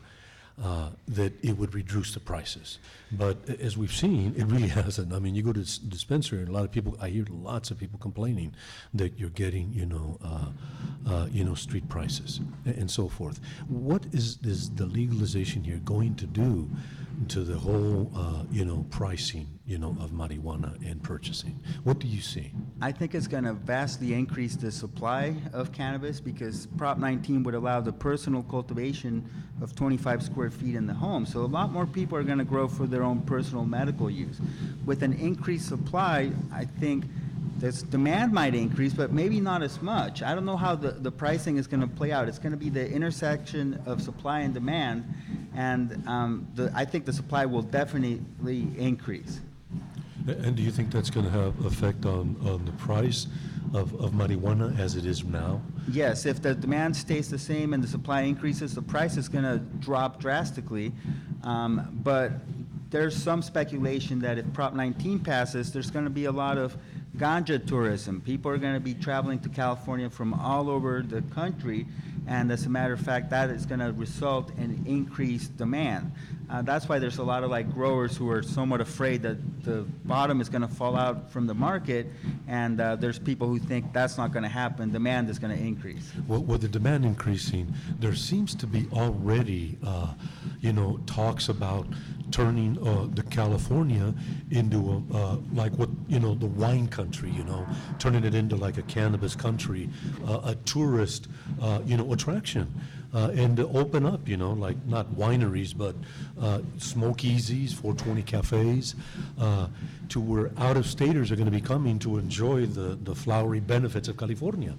that it would reduce the prices. But as we've seen, it really hasn't. I mean, you go to the dispensary, and a lot of people, I hear lots of people complaining that you're getting, street prices and so forth. What is the legalization here going to do to the whole, pricing, of marijuana and purchasing? What do you see? I think it's going to vastly increase the supply of cannabis, because Prop 19 would allow the personal cultivation of 25 square feet in the home. So a lot more people are going to grow for their own personal medical use. With an increased supply, I think this demand might increase, but maybe not as much. I don't know how the pricing is going to play out. It's going to be the intersection of supply and demand, and I think the supply will definitely increase. And do you think that's going to have effect on the price of marijuana as it is now? Yes, if the demand stays the same and the supply increases, the price is going to drop drastically. But there's some speculation that if Prop 19 passes, there's going to be a lot of ganja tourism. People are going to be traveling to California from all over the country, and as a matter of fact, that is going to result in increased demand. That's why there's a lot of growers who are somewhat afraid that the bottom is going to fall out from the market, and there's people who think that's not going to happen. Demand is going to increase. Well, with the demand increasing, there seems to be already, talks about turning the California into the wine country, turning it into like a cannabis country, a tourist, attraction. And to open up, like not wineries, but smokeasies, 420 cafes, to where out-of-staters are going to be coming to enjoy the flowery benefits of California,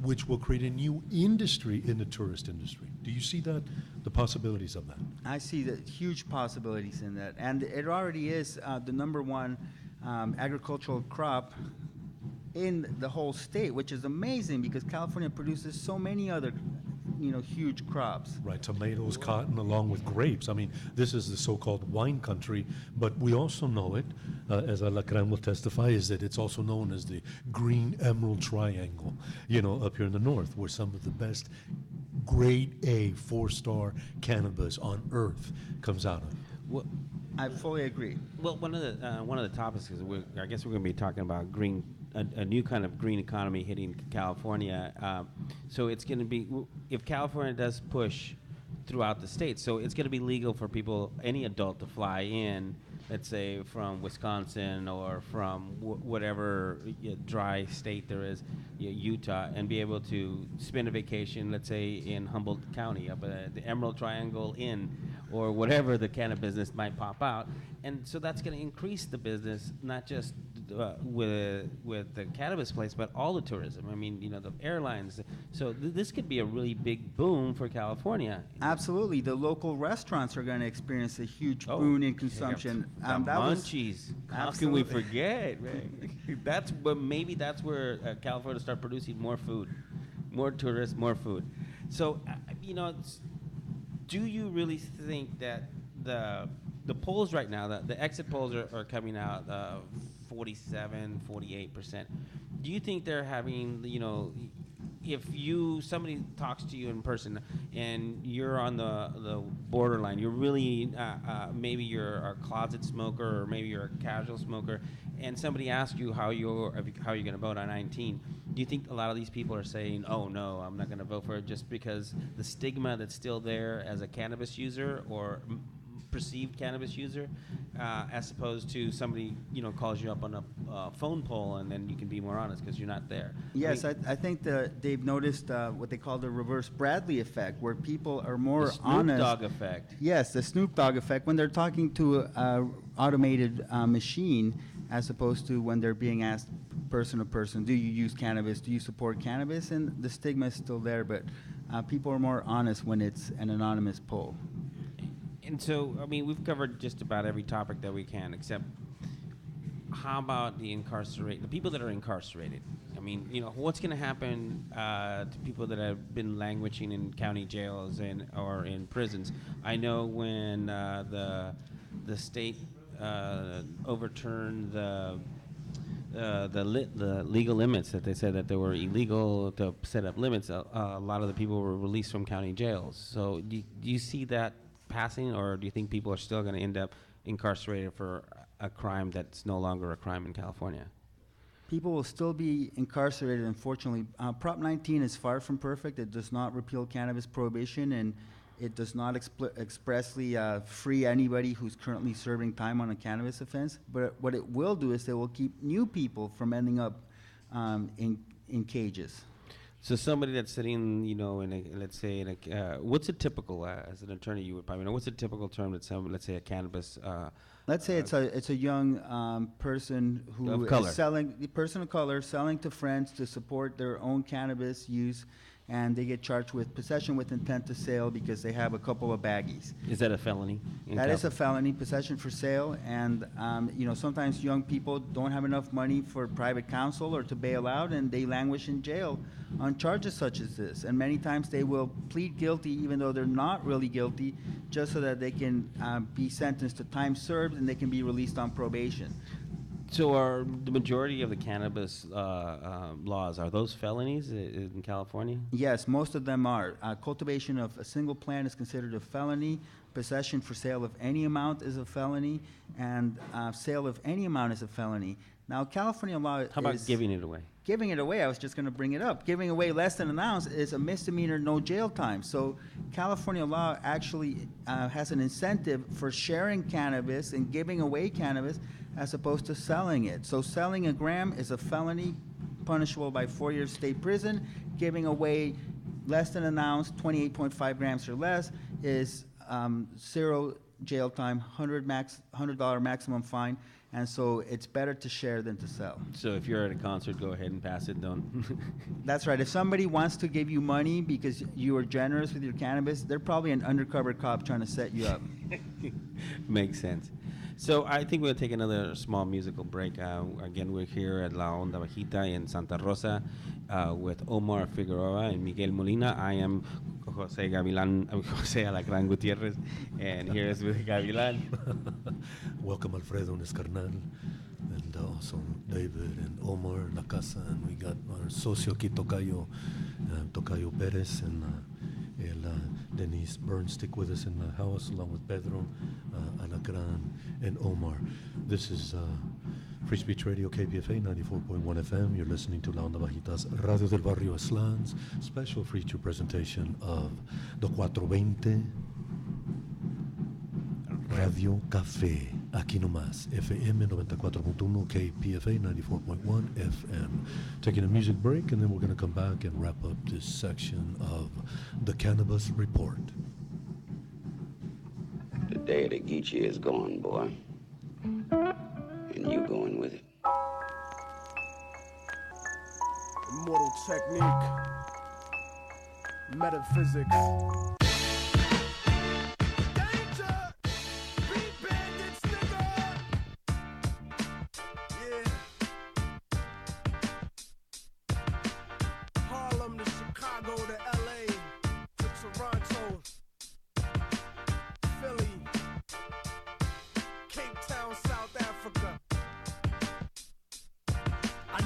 which will create a new industry in the tourist industry. Do you see the possibilities of that? I see the huge possibilities in that. And it already is the number one agricultural crop in the whole state, which is amazing because California produces so many other, huge crops. Right, tomatoes, cotton, along with grapes. I mean, this is the so-called wine country, but we also know it, as Alacran will testify, is that it's also known as the Green Emerald Triangle, up here in the north, where some of the best grade A 4-star cannabis on earth comes out of. Well, I fully agree. Well, one of the topics is I guess we're going to be talking about a new kind of green economy hitting California. So it's going to be, if California does push throughout the state, so it's going to be legal for people, any adult, to fly in, let's say from Wisconsin or from whatever dry state there is, Utah, and be able to spend a vacation, let's say in Humboldt County, up at the Emerald Triangle Inn, or whatever the cannabis business might pop out. And so that's going to increase the business, not just with the cannabis place, but all the tourism. I mean, the airlines. So this could be a really big boom for California. Absolutely. The local restaurants are going to experience a huge boom in consumption. Munchies. How can we forget, man? Maybe that's where California start producing more food, more tourists, more food. So, do you really think that the polls right now, the exit polls are coming out 47, 48%. Do you think they're having, if somebody talks to you in person and you're on the borderline, you're really, maybe you're a closet smoker or maybe you're a casual smoker, and somebody asks you how you're going to vote on 19, do you think a lot of these people are saying, oh no, I'm not going to vote for it, just because the stigma that's still there as a cannabis user or perceived cannabis user, as opposed to somebody calls you up on a phone poll and then you can be more honest because you're not there? Yes, I think that they've noticed what they call the reverse Bradley effect, where people are more the Snoop honest. Dogg effect. Yes, the Snoop Dogg effect, when they're talking to an automated machine, as opposed to when they're being asked person to person, do you use cannabis, do you support cannabis? And the stigma is still there, but people are more honest when it's an anonymous poll. And so, we've covered just about every topic that we can, except how about the people that are incarcerated? What's going to happen to people that have been languishing in county jails or in prisons? I know when the state overturned the legal limits, that they said that they were illegal to set up limits, a lot of the people were released from county jails. So do you see that passing, or do you think people are still going to end up incarcerated for a crime that's no longer a crime in California? People will still be incarcerated, unfortunately. Prop 19 is far from perfect. It does not repeal cannabis prohibition, and it does not expressly free anybody who's currently serving time on a cannabis offense. But what it will do is it will keep new people from ending up in cages. So somebody that's sitting, what's a typical, as an attorney, you would probably know, what's a typical term that let's say a cannabis... let's say it's a young person who is selling to friends to support their own cannabis use, and they get charged with possession with intent to sale because they have a couple of baggies. Is that a felony? That is a felony, possession for sale, and sometimes young people don't have enough money for private counsel or to bail out, and they languish in jail on charges such as this. And many times they will plead guilty even though they're not really guilty, just so that they can be sentenced to time served and they can be released on probation. So are the majority of the cannabis laws, are those felonies in California? Yes, most of them are. Cultivation of a single plant is considered a felony. Possession for sale of any amount is a felony. And sale of any amount is a felony. Now, California law How about giving it away? Giving it away, I was just going to bring it up. Giving away less than an ounce is a misdemeanor, no jail time. So California law actually has an incentive for sharing cannabis and giving away cannabis as opposed to selling it. So selling a gram is a felony, punishable by 4 years state prison. Giving away less than an ounce, 28.5 grams or less, is 0 jail time, $100 maximum fine. And so it's better to share than to sell. So if you're at a concert, go ahead and pass it, don't. That's right. If somebody wants to give you money because you are generous with your cannabis, they're probably an undercover cop trying to set you up. Makes sense. So I think we'll take another small musical break. Again, we're here at La Onda Bajita in Santa Rosa with Omar Figueroa and Miguel Molina. I am Jose Gavilan, Jose Alacran Gutierrez, and here is with Gavilan. Welcome Alfredo and Escarnal, and also David and Omar La Casa, and we got our socio aquí Tocayo, Tocayo Perez, and Denise Burnstick with us in the house, along with Pedro, Alacran, and Omar. This is Free Speech Radio, KPFA 94.1 FM. You're listening to La Onda Bajita's Radio del Barrio Eslan's special feature presentation of the 420 Radio Café. Aquí nomás, FM 94.1, KPFA 94.1 FM. Taking a music break, and then we're going to come back and wrap up this section of the Cannabis Report. The day of the Geechee is gone, boy. And you going with it. Immortal technique. Metaphysics.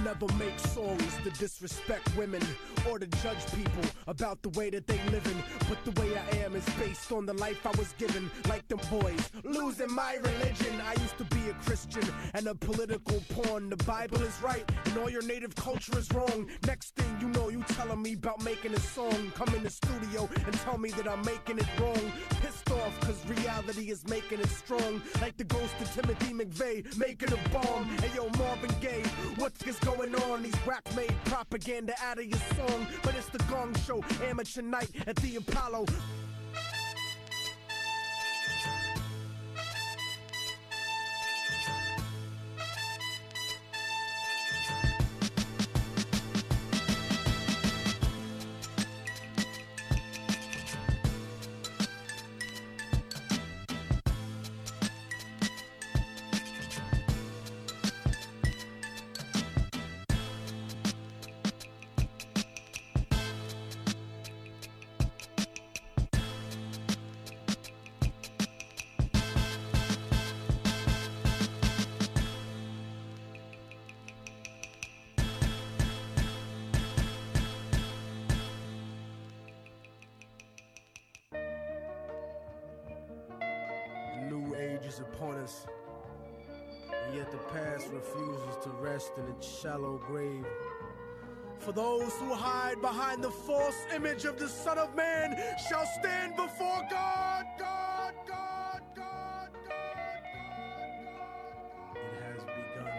Never make songs to disrespect women or to judge people about the way that they living. But the way I am is based on the life I was given. Like them boys, losing my religion. I used to be a Christian and a political pawn. The Bible is right and all your native culture is wrong. Next thing you know, you telling me about making a song. Come in the studio and tell me that I'm making it wrong. Pissed off cause reality is making it strong. Like the ghost of Timothy McVeigh making a bomb. Hey yo, Marvin Gaye, what's going on? These rap made propaganda out of your song. But it's the Gong Show, amateur night at the Apollo. Is upon us, and yet the past refuses to rest in its shallow grave. For those who hide behind the false image of the Son of Man shall stand before God. God, God, God, God, God, God. It has begun.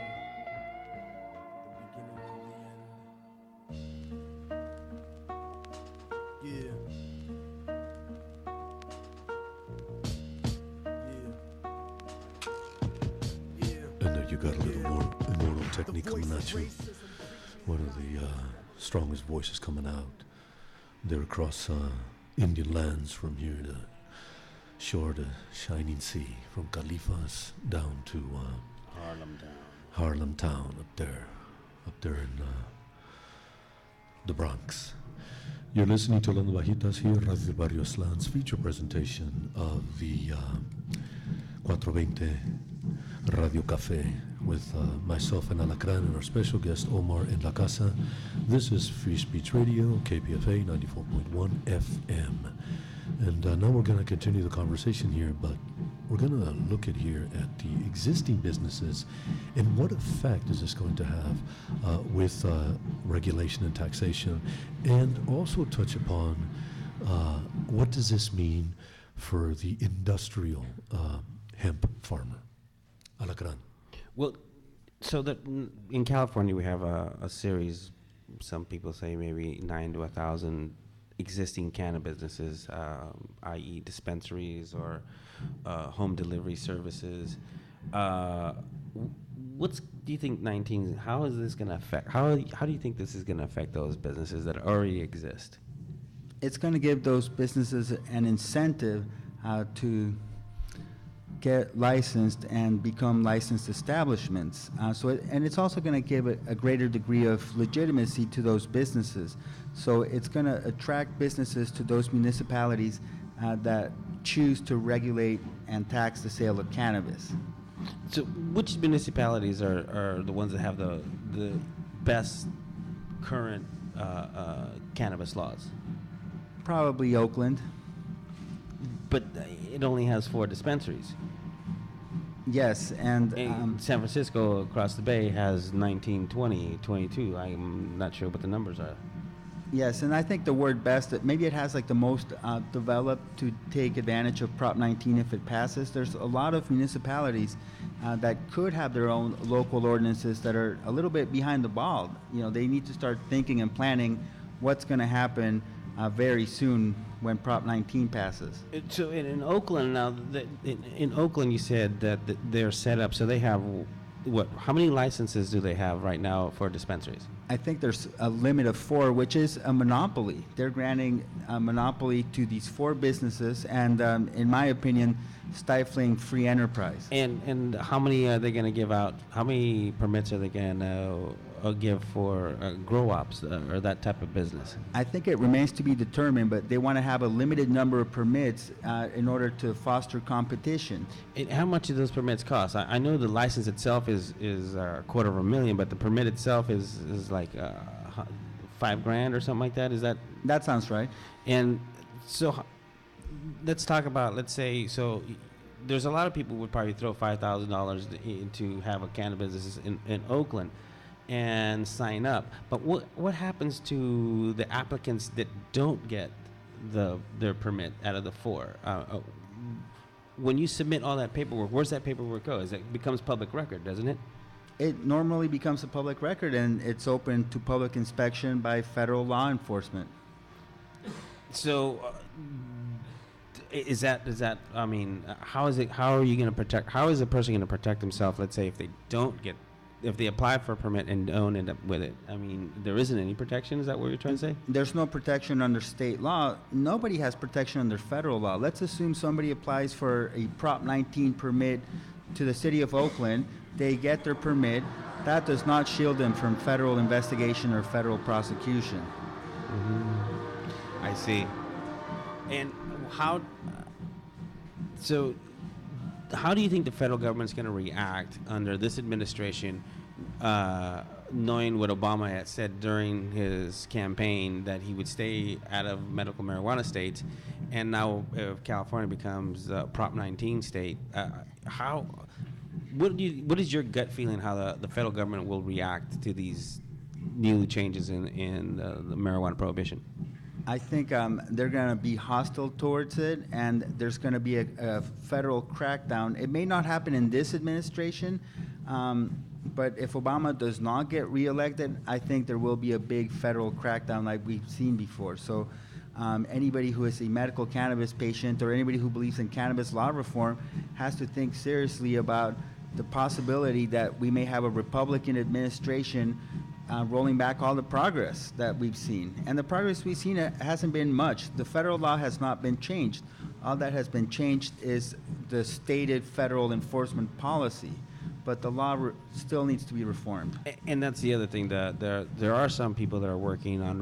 The beginning of the end. Yeah. You got a little more immortal technique coming at you. One of the strongest voices coming out. They're across Indian lands from here to shore to Shining Sea, from Califas down to Harlem Town up there in the Bronx. You're listening to Onda Bajitas here, Radio del Barrio Eslan's feature presentation of the 420 Radio Café with myself and Alacran and our special guest Omar in La Casa. This is Free Speech Radio, KPFA 94.1 FM. And now we're going to continue the conversation here, but we're going to look at the existing businesses and what effect is this going to have with regulation and taxation, and also touch upon what does this mean for the industrial hemp farmer. Alacran. Well, so that in California we have a series, some people say maybe 9 to 1,000 existing cannabis businesses, i.e. dispensaries or home delivery services. Do you think how is this going to affect, how do you think this is going to affect those businesses that already exist? It's going to give those businesses an incentive to get licensed and become licensed establishments. And it's also going to give a greater degree of legitimacy to those businesses. So it's going to attract businesses to those municipalities that choose to regulate and tax the sale of cannabis. So which municipalities are the ones that have the best current cannabis laws? Probably Oakland. But it only has 4 dispensaries. Yes, and San Francisco across the bay has 19, 20, 22. I'm not sure what the numbers are. Yes, and I think the word best, that maybe it has like the most developed to take advantage of Prop 19 if it passes. There's a lot of municipalities that could have their own local ordinances that are a little bit behind the ball. You know, they need to start thinking and planning what's going to happen very soon when Prop 19 passes. So in Oakland now, in Oakland you said that they're set up, so they have what? How many licenses do they have right now for dispensaries? I think there's a limit of 4, which is a monopoly. They're granting a monopoly to these 4 businesses, and in my opinion, stifling free enterprise. And how many are they going to give out? How many permits are they going to give for grow ops or that type of business? I think it remains to be determined, but they want to have a limited number of permits in order to foster competition. And how much do those permits cost? I know the license itself is $250,000, but the permit itself is like $5,000 or something like that. Is that? That sounds right. And so let's talk about, let's say, so there's a lot of people who would probably throw $5,000 to have a cannabis business in Oakland and sign up. But what happens to the applicants that don't get their permit out of the 4? When you submit all that paperwork, where's that paperwork go? It becomes public record, doesn't it? It normally becomes a public record, and it's open to public inspection by federal law enforcement. So is that I mean, how is a person going to protect himself, let's say, if they apply for a permit and don't end up with it? I mean, there isn't any protection. Is that what you're trying to say? There's no protection under state law. Nobody has protection under federal law. Let's assume somebody applies for a Prop 19 permit to the city of Oakland. They get their permit. That does not shield them from federal investigation or federal prosecution. Mm-hmm. I see. And how do you think the federal government's going to react under this administration, knowing what Obama had said during his campaign that he would stay out of medical marijuana states, and now if California becomes a Prop 19 state, what is your gut feeling how the federal government will react to these new changes in the marijuana prohibition? I think they're going to be hostile towards it, and there's going to be a federal crackdown. It may not happen in this administration, but if Obama does not get reelected, I think there will be a big federal crackdown like we've seen before. So anybody who is a medical cannabis patient or anybody who believes in cannabis law reform has to think seriously about the possibility that we may have a Republican administration rolling back all the progress that we've seen. And the progress we've seen hasn't been much. The federal law has not been changed. All that has been changed is the stated federal enforcement policy. But the law still needs to be reformed. And that's the other thing. There are some people that are working on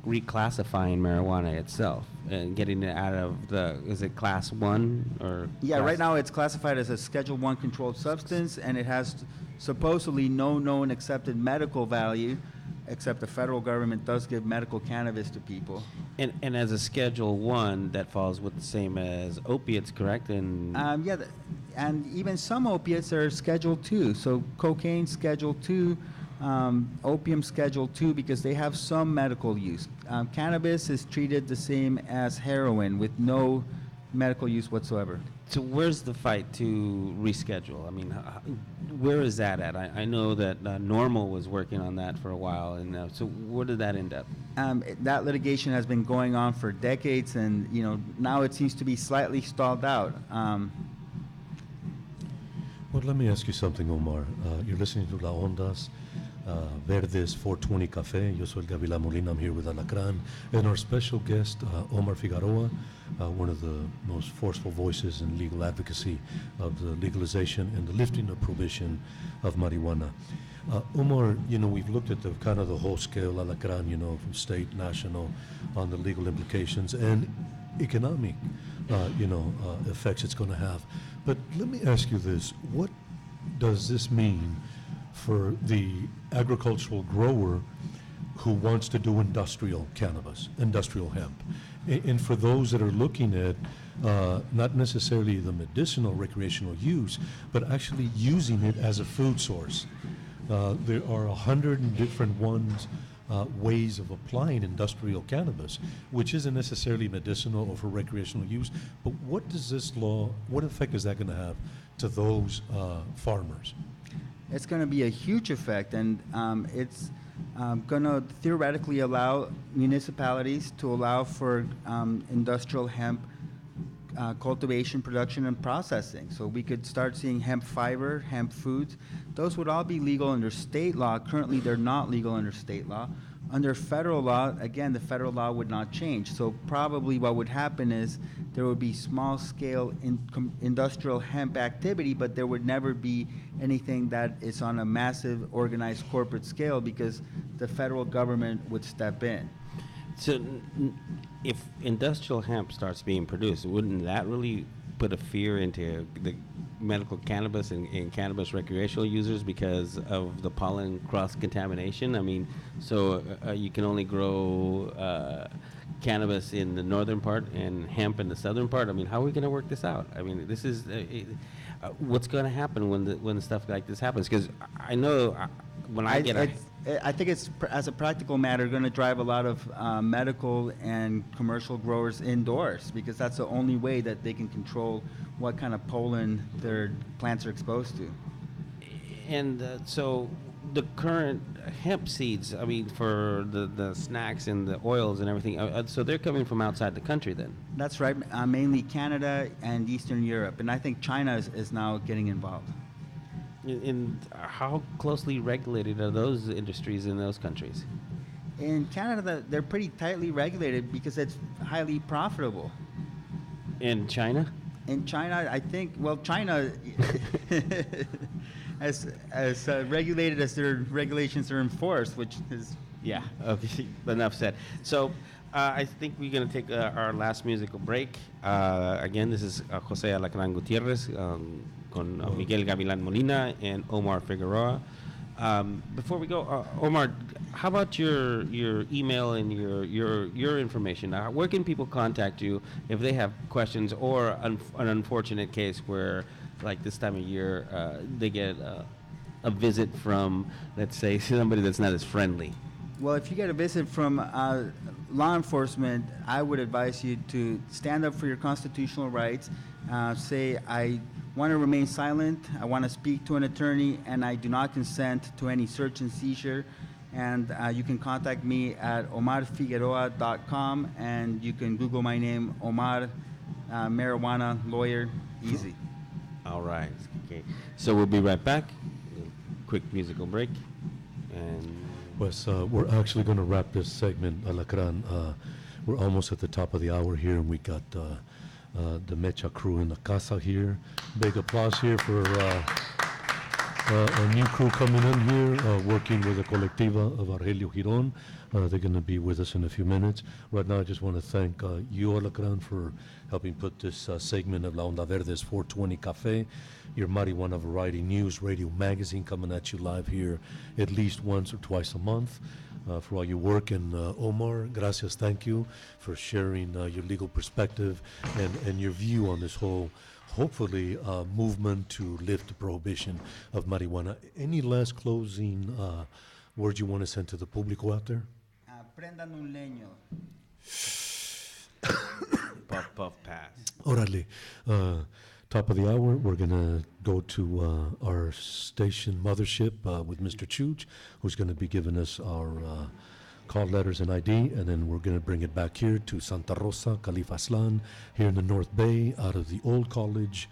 reclassifying marijuana itself and getting it out of is it Class 1 or? Yeah, right now it's classified as a Schedule 1 controlled substance, and it has supposedly no known accepted medical value, except the federal government does give medical cannabis to people. And as a Schedule 1, that falls with the same as opiates, correct? And yeah, and even some opiates are Schedule 2. So cocaine Schedule 2, opium Schedule 2, because they have some medical use. Cannabis is treated the same as heroin with no medical use whatsoever. So where's the fight to reschedule? I mean, where is that at? I know that NORML was working on that for a while, and so where did that end up? That litigation has been going on for decades, and now it seems to be slightly stalled out. Well, let me ask you something, Omar. You're listening to La Ondas. Verdes 420 Café. Yo soy Gavilán Molina. I'm here with Alacran and our special guest, Omar Figueroa, one of the most forceful voices in legal advocacy of the legalization and the lifting of prohibition of marijuana. Omar, we've looked at the kind of the whole scale, Alacran, from state, national, on the legal implications and economic, effects it's going to have. But let me ask you this: what does this mean for the agricultural grower who wants to do industrial cannabis, industrial hemp? And for those that are looking at not necessarily the medicinal recreational use, but actually using it as a food source. There are 100 different ways of applying industrial cannabis, which isn't necessarily medicinal or for recreational use. But what does this law, what effect is that going to have to those farmers? It's going to be a huge effect, and it's going to theoretically allow municipalities to allow for industrial hemp cultivation, production, and processing. So we could start seeing hemp fiber, hemp foods. Those would all be legal under state law. Currently, they're not legal under state law. Under federal law, again, the federal law would not change. So probably what would happen is there would be small-scale industrial hemp activity, but there would never be anything that is on a massive organized corporate scale because the federal government would step in. So if industrial hemp starts being produced, wouldn't that really put a fear into the medical cannabis and cannabis recreational users because of the pollen cross-contamination? I mean, so you can only grow cannabis in the northern part and hemp in the southern part? I mean, how are we going to work this out? I mean, this is what's going to happen when stuff like this happens? Because I know I think it's, as a practical matter, going to drive a lot of medical and commercial growers indoors because that's the only way that they can control what kind of pollen their plants are exposed to. And so the current hemp seeds, I mean, for the snacks and the oils and everything, so they're coming from outside the country then? That's right, mainly Canada and Eastern Europe. And I think China is now getting involved. And how closely regulated are those industries in those countries? In Canada, they're pretty tightly regulated because it's highly profitable. In China? In China, I think, well, China, as regulated as their regulations are enforced, which is... Yeah, okay, enough said. So I think we're going to take our last musical break. Again, this is Jose Alacran Gutierrez, con Miguel Gavilán Molina and Omar Figueroa. Before we go, Omar, how about your email and your information? Where can people contact you if they have questions or an unfortunate case where, like this time of year, they get a visit from, let's say, somebody that's not as friendly? Well, if you get a visit from law enforcement, I would advise you to stand up for your constitutional rights. Say, I want to remain silent, I want to speak to an attorney, and I do not consent to any search and seizure. And you can contact me at omarfigueroa.com, and you can Google my name, Omar, marijuana lawyer, easy. All right. Okay. So we'll be right back. Quick musical break. And Pues, we're actually going to wrap this segment, Alacran. We're almost at the top of the hour here, and we got the Mecha crew in the casa here. Big applause here for our new crew coming in here, working with the Colectiva of Argelio Giron. They're going to be with us in a few minutes. Right now, I just want to thank you, Alacran, for helping put this segment of La Onda Verdes 420 Café, your marijuana variety news radio magazine, coming at you live here at least once or twice a month. For all your work. And Omar, gracias, thank you for sharing your legal perspective and your view on this whole, hopefully, movement to lift the prohibition of marijuana. Any last closing words you want to send to the público out there? Prendan un leño. Puff, puff, pass. Orale. Top of the hour, we're going to go to our station mothership with Mr. Chuch, who's going to be giving us our call letters and ID, and then we're going to bring it back here to Santa Rosa, Califaslan, here in the North Bay, out of the old college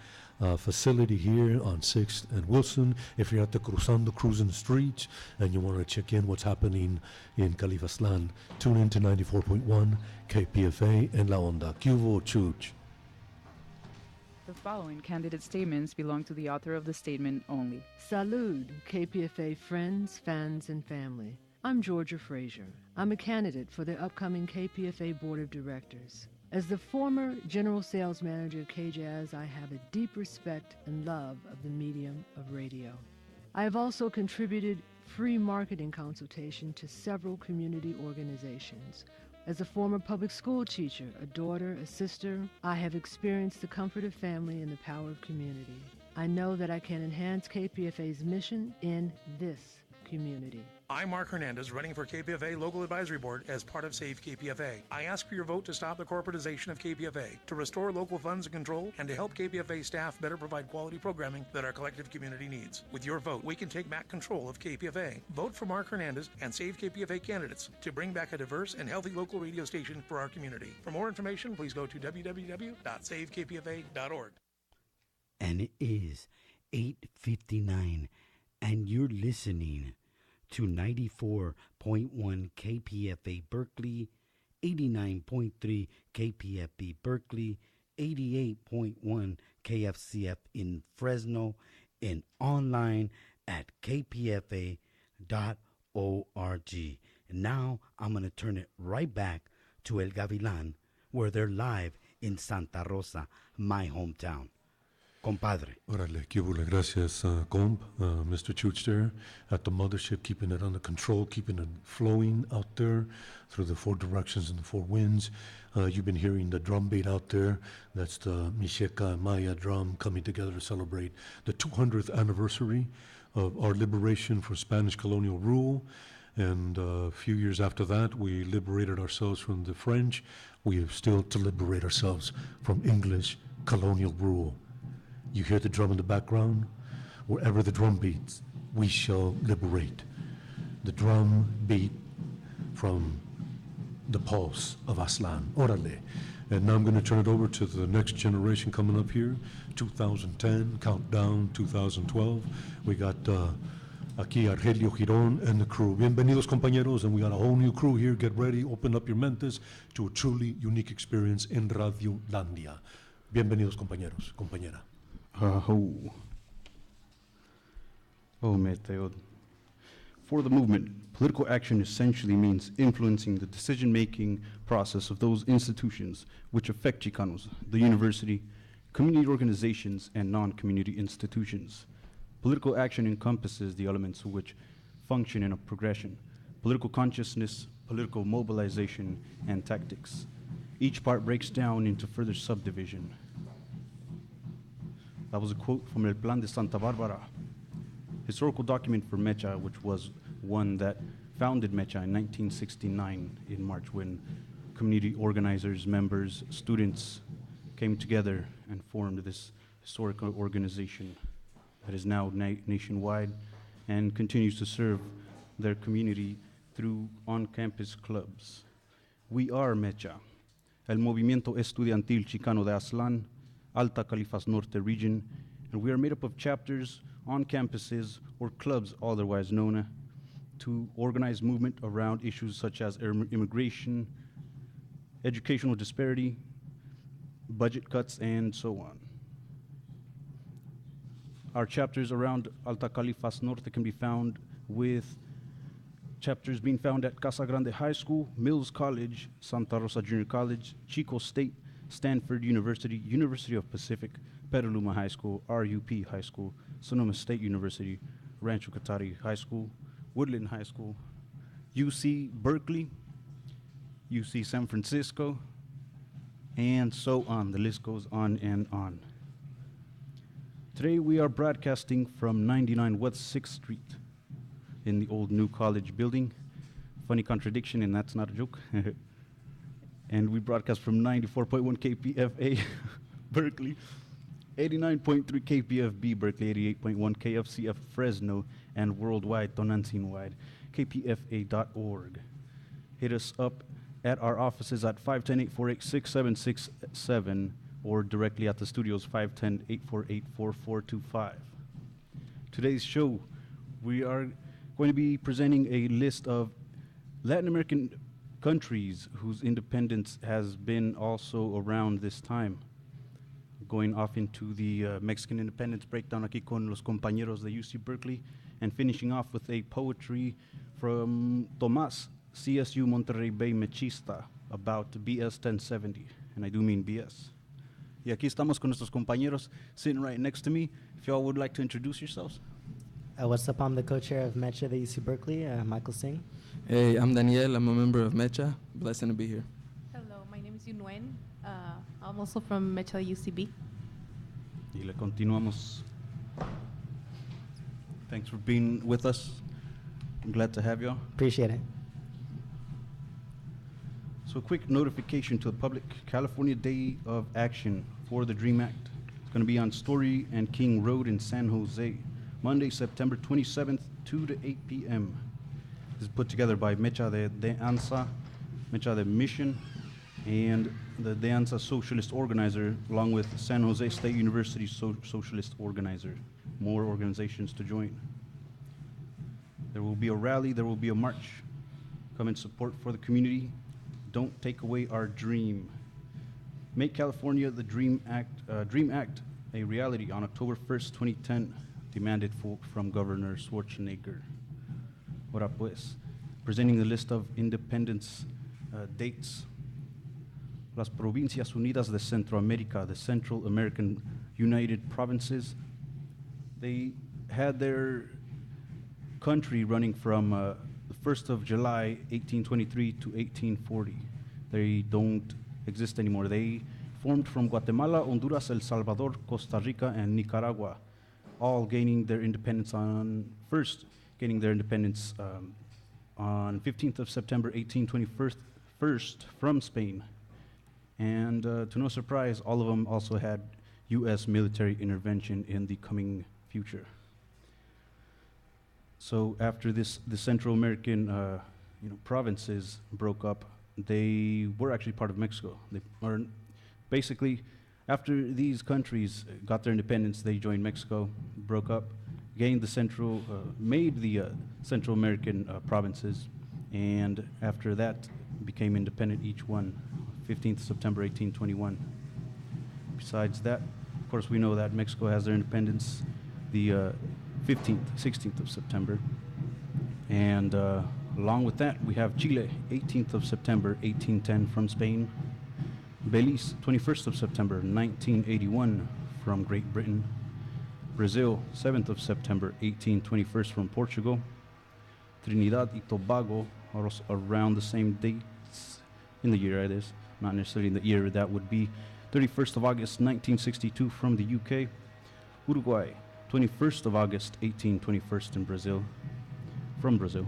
facility here on 6th and Wilson. If you're at the Cruzando cruising the streets and you want to check in what's happening in Califaslan, tune in to 94.1 KPFA and La Onda. Cubo Chuch. The following candidate statements belong to the author of the statement only. Salud, KPFA friends, fans, and family. I'm Georgia Frazier. I'm a candidate for the upcoming KPFA Board of Directors. As the former General Sales Manager of KJAZ, I have a deep respect and love of the medium of radio. I have also contributed free marketing consultation to several community organizations. As a former public school teacher, a daughter, a sister, I have experienced the comfort of family and the power of community. I know that I can enhance KPFA's mission in this community. I'm Mark Hernandez, running for KPFA Local Advisory Board as part of Save KPFA. I ask for your vote to stop the corporatization of KPFA, to restore local funds and control, and to help KPFA staff better provide quality programming that our collective community needs. With your vote, we can take back control of KPFA. Vote for Mark Hernandez and Save KPFA candidates to bring back a diverse and healthy local radio station for our community. For more information, please go to www.savekpfa.org. And it is 8:59, and you're listening to 94.1 KPFA Berkeley, 89.3 KPFB Berkeley, 88.1 KFCF in Fresno, and online at kpfa.org. And now I'm going to turn it right back to El Gavilan, where they're live in Santa Rosa, my hometown. Compadre. Órale, que hubo, gracias, comp, Mr. Chooch there at the mothership, keeping it under control, keeping it flowing out there through the four directions and the four winds. You've been hearing the drum beat out there. That's the Mixteca Maya drum coming together to celebrate the 200th anniversary of our liberation from Spanish colonial rule. And a few years after that, we liberated ourselves from the French. We have still to liberate ourselves from English colonial rule. You hear the drum in the background? Wherever the drum beats, we shall liberate. The drum beat from the pulse of Aslan. Orale. And now I'm going to turn it over to the next generation coming up here. 2010, countdown 2012. We got aquí Argelio Girón and the crew. Bienvenidos, compañeros, and we got a whole new crew here. Get ready, open up your mentes to a truly unique experience in Radio Landia. Bienvenidos, compañeros, compañera. Meteo. For the movement, political action essentially means influencing the decision-making process of those institutions which affect Chicanos, the university, community organizations, and non-community institutions. Political action encompasses the elements which function in a progression: political consciousness, political mobilization, and tactics. Each part breaks down into further subdivision. That was a quote from El Plan de Santa Barbara, historical document for Mecha, which was one that founded Mecha in 1969 in March, when community organizers, members, students came together and formed this historical organization that is now nationwide and continues to serve their community through on-campus clubs. We are Mecha, el Movimiento Estudiantil Chicano de Aztlán, Alta Califas Norte region, and we are made up of chapters on campuses or clubs otherwise known to organize movement around issues such as immigration, educational disparity, budget cuts, and so on. Our chapters around Alta Califas Norte can be found with chapters being found at Casa Grande High School, Mills College, Santa Rosa Junior College, Chico State, Stanford University, University of Pacific, Petaluma High School, RUP High School, Sonoma State University, Rancho Cotari High School, Woodland High School, UC Berkeley, UC San Francisco, and so on. The list goes on and on. Today we are broadcasting from 99 West 6th Street in the old New College building. Funny contradiction, and that's not a joke. And we broadcast from 94.1 KPFA Berkeley, 89.3 KPFB Berkeley, 88.1 KFCF Fresno, and worldwide, Tonantzin-wide, kpfa.org. Hit us up at our offices at 510-848-6767 or directly at the studios 510-848-4425. Today's show, we are going to be presenting a list of Latin American countries whose independence has been also around this time. Going off into the Mexican independence breakdown aquí con los compañeros de UC Berkeley, and finishing off with a poetry from Tomás, CSU Monterrey Bay Mechista, about BS 1070, and I do mean BS. Y aquí estamos con nuestros compañeros sitting right next to me. If y'all would like to introduce yourselves. What's up? I'm the co-chair of MECHA at UC Berkeley, Michael Singh. Hey, I'm Daniel. I'm a member of MECHA. Blessed to be here. Hello, my name is Yunuen. I'm also from MECHA UCB. Y le continuamos. Thanks for being with us. I'm glad to have y'all. Appreciate it. So a quick notification to the public. California Day of Action for the DREAM Act. It's going to be on Story and King Road in San Jose, Monday, September 27th, 2 to 8 p.m. This is put together by Mecha de ANSA, Mecha de Mission, and the De ANSA Socialist Organizer, along with San Jose State University Socialist Organizer. More organizations to join. There will be a rally, there will be a march. Come in support for the community. Don't take away our dream. Make California the Dream Act a reality on October 1st, 2010, demanded from Governor Schwarzenegger. Ahora pues, presenting the list of independence dates. Las Provincias Unidas de Centroamérica, the Central American United Provinces, they had their country running from the 1st of July, 1823 to 1840. They don't exist anymore. They formed from Guatemala, Honduras, El Salvador, Costa Rica, and Nicaragua, all gaining their independence on 15th of September, 1821 from Spain. And to no surprise, all of them also had U.S. military intervention in the coming future. So after the Central American provinces broke up, they were actually part of Mexico. They are basically, after these countries got their independence, they joined Mexico, broke up, made the Central American provinces, and after that became independent each one, 15th September 1821. Besides that, of course, we know that Mexico has their independence the 16th of September. And along with that, we have Chile, 18th of September, 1810 from Spain. Belize, 21st of September, 1981 from Great Britain. Brazil, 7th of September, 1821 from Portugal. Trinidad y Tobago are also around the same dates in the year, it is. Not necessarily in the year, that would be 31st of August, 1962 from the UK. Uruguay, 21st of August, 1821 from Brazil.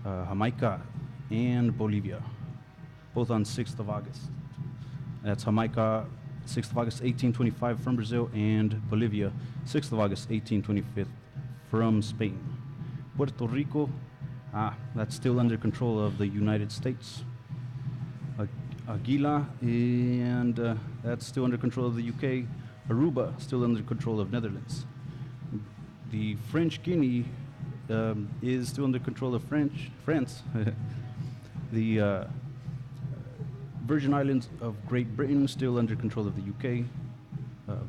Jamaica and Bolivia, both on 6th of August. That's Jamaica, 6th of August, 1825 from Brazil, and Bolivia, 6th of August, 1825 from Spain. Puerto Rico, that's still under control of the United States. Aguila, and that's still under control of the UK. Aruba, still under control of Netherlands. The French Guinea is still under control of France. The Virgin Islands of Great Britain, still under control of the UK.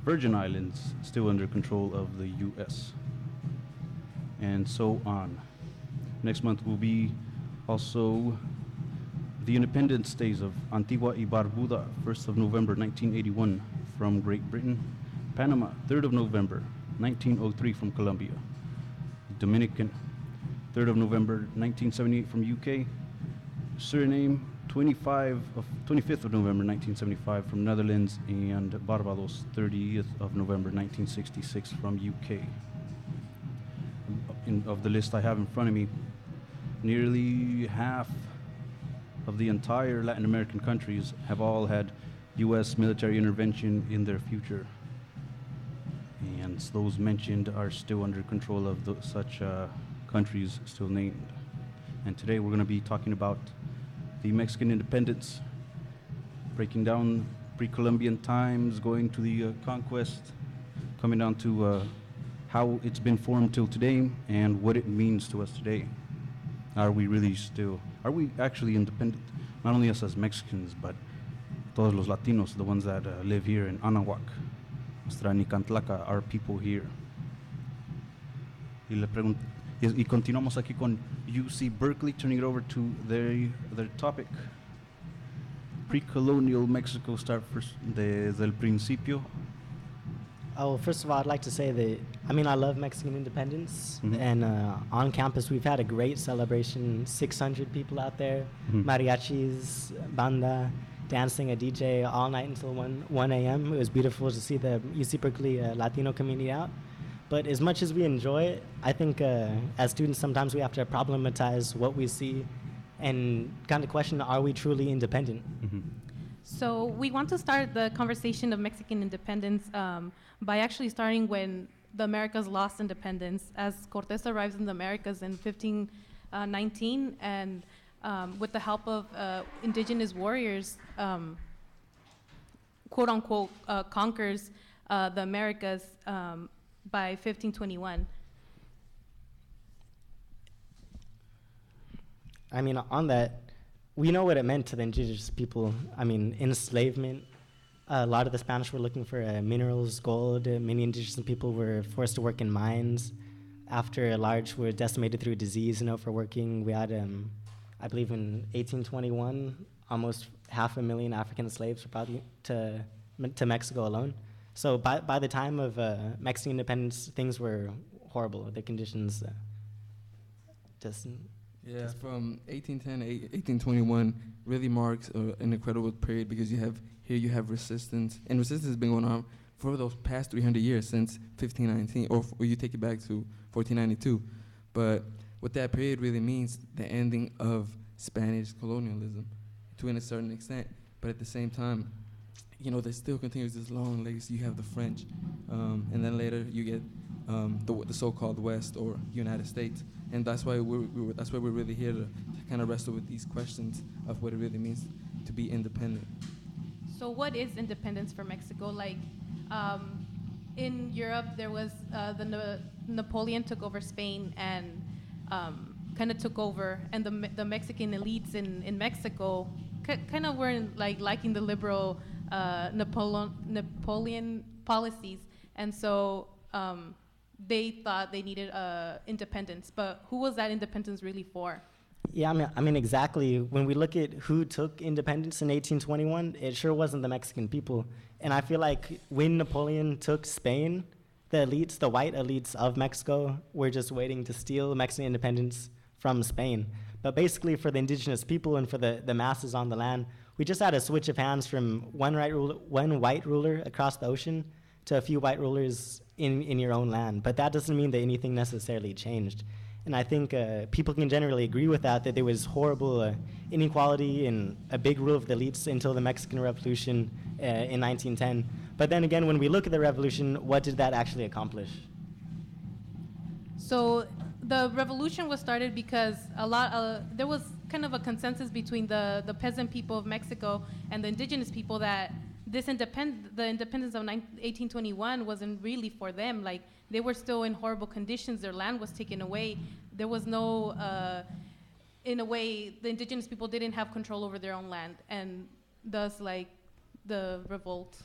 Virgin Islands, still under control of the US. And so on. Next month will be also the Independence Days of Antigua y Barbuda, 1st of November 1981 from Great Britain. Panama, 3rd of November 1903 from Colombia. Dominican, 3rd of November 1978 from UK. Suriname, 25th of November 1975 from Netherlands, and Barbados, 30th of November 1966 from UK. Of the list I have in front of me, nearly half of the entire Latin American countries have all had U.S. military intervention in their future. And those mentioned are still under control of such countries still named. And today we're going to be talking about the Mexican independence, breaking down pre-Columbian times, going to the conquest, coming down to how it's been formed till today and what it means to us today. Are we actually independent? Not only us as Mexicans, but todos los Latinos, the ones that live here in Anahuac, nuestra Nicantlaca, our people here. Y continuamos aquí con UC Berkeley, turning it over to their topic. Pre-colonial Mexico, start first desde el principio. Oh, first of all, I'd like to say that, I love Mexican independence, and on campus we've had a great celebration, 600 people out there, mariachis, banda, dancing, a DJ all night until 1 a.m. It was beautiful to see the UC Berkeley Latino community out. But as much as we enjoy it, I think as students sometimes we have to problematize what we see and kind of question, are we truly independent? So we want to start the conversation of Mexican independence by actually starting when the Americas lost independence, as Cortés arrives in the Americas in 1519, and with the help of indigenous warriors, quote unquote, conquers the Americas by 1521. On that, we know what it meant to the indigenous people. Enslavement. A lot of the Spanish were looking for minerals, gold. Many indigenous people were forced to work in mines. After large were decimated through disease, for working. We had, I believe in 1821, almost 500,000 African slaves were brought to Mexico alone. So by the time of Mexican independence, things were horrible. The conditions from 1810 to 1821 really marks an incredible period, because you have resistance, and resistance has been going on for those past 300 years, since 1519, or you take it back to 1492. But what that period really means, the ending of Spanish colonialism to a certain extent. But at the same time, there still continues this long legacy. You have the French, and then later you get the so-called West or United States, and that's why we're really here to kind of wrestle with these questions of what it really means to be independent. So what is independence for Mexico? In Europe, there was Napoleon took over Spain and kind of took over, and the Mexican elites in Mexico kind of weren't liking the liberal Napoleon policies, and so they thought they needed independence. But who was that independence really for? Yeah, exactly. When we look at who took independence in 1821, it sure wasn't the Mexican people. And I feel like when Napoleon took Spain, the white elites of Mexico were just waiting to steal Mexican independence from Spain. But basically for the indigenous people and for the masses on the land, we just had a switch of hands from one white ruler across the ocean to a few white rulers in your own land. But that doesn't mean that anything necessarily changed. And I think people can generally agree with that there was horrible inequality and a big rule of the elites until the Mexican Revolution in 1910. But then again, when we look at the revolution, what did that actually accomplish? So the revolution was started because there was kind of a consensus between the peasant people of Mexico and the indigenous people that the independence of 1821 wasn't really for them. They were still in horrible conditions. Their land was taken away. There was no, in a way, the indigenous people didn't have control over their own land, and thus, the revolt.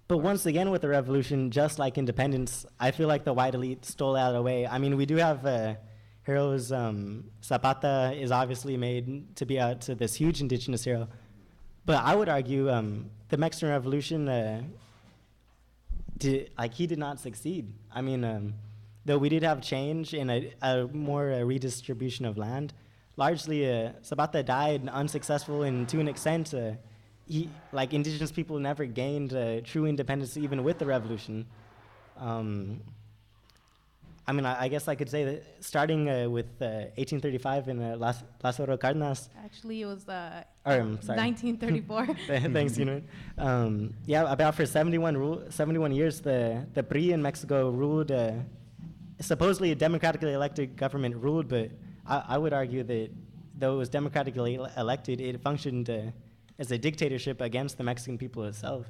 But once again, with the revolution, just like independence, I feel like the white elite stole out of the way. We do have heroes. Zapata is obviously made to be to this huge indigenous hero. But I would argue the Mexican Revolution, he did not succeed. Though we did have change in a more redistribution of land, largely Zapata died unsuccessful, and to an extent, indigenous people never gained true independence even with the revolution. I guess I could say that starting with 1835 in Lázaro Cárdenas. Actually, it was 1934. 1934. Thanks, about for 71 years, the PRI in Mexico ruled, supposedly a democratically elected government ruled, but I would argue that though it was democratically elected, it functioned as a dictatorship against the Mexican people itself.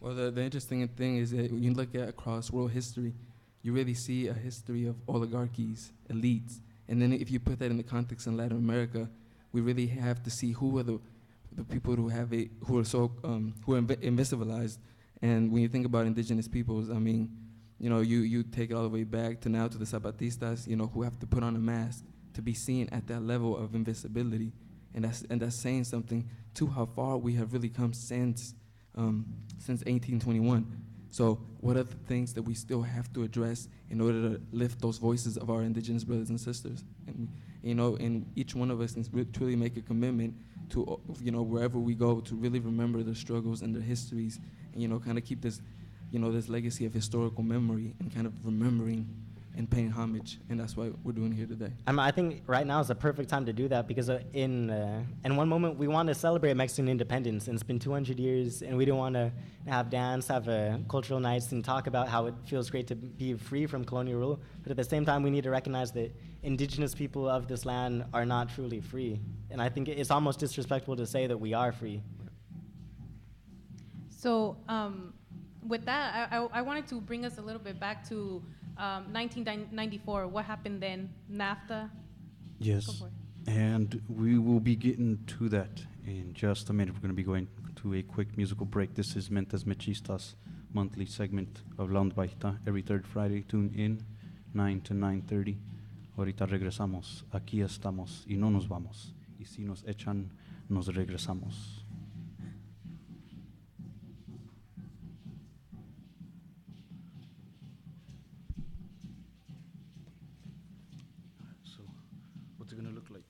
Well, the interesting thing is that when you look at across world history, you really see a history of oligarchies, elites, and then if you put that in the context in Latin America, we really have to see who are the people who have it, who are so who are invisibilized. And when you think about indigenous peoples, I mean, you know, you take it all the way back to now to the Zapatistas, you know, who have to put on a mask to be seen at that level of invisibility, and that's saying something to how far we have really come since 1821. So what are the things that we still have to address in order to lift those voices of our indigenous brothers and sisters? And you know, and each one of us needs to truly make a commitment to, you know, wherever we go, to really remember their struggles and their histories, and, you know, kind of keep this, you know, this legacy of historical memory and kind of remembering and paying homage, and that's what we're doing here today. I think right now is the perfect time to do that because in one moment we want to celebrate Mexican independence, and it's been 200 years, and we don't want to have dance, have cultural nights, and talk about how it feels great to be free from colonial rule. But at the same time, we need to recognize that indigenous people of this land are not truly free, and I think it's almost disrespectful to say that we are free. So with that, I wanted to bring us a little bit back to 1994. What happened then? NAFTA? Yes, and we will be getting to that in just a minute. We're going to be going to a quick musical break. This is Mentes Mechistas monthly segment of Onda Bajita every third Friday. Tune in 9 to 9:30. Ahorita regresamos. Aquí estamos y no nos vamos. Y si nos echan, nos regresamos. What's it gonna look like?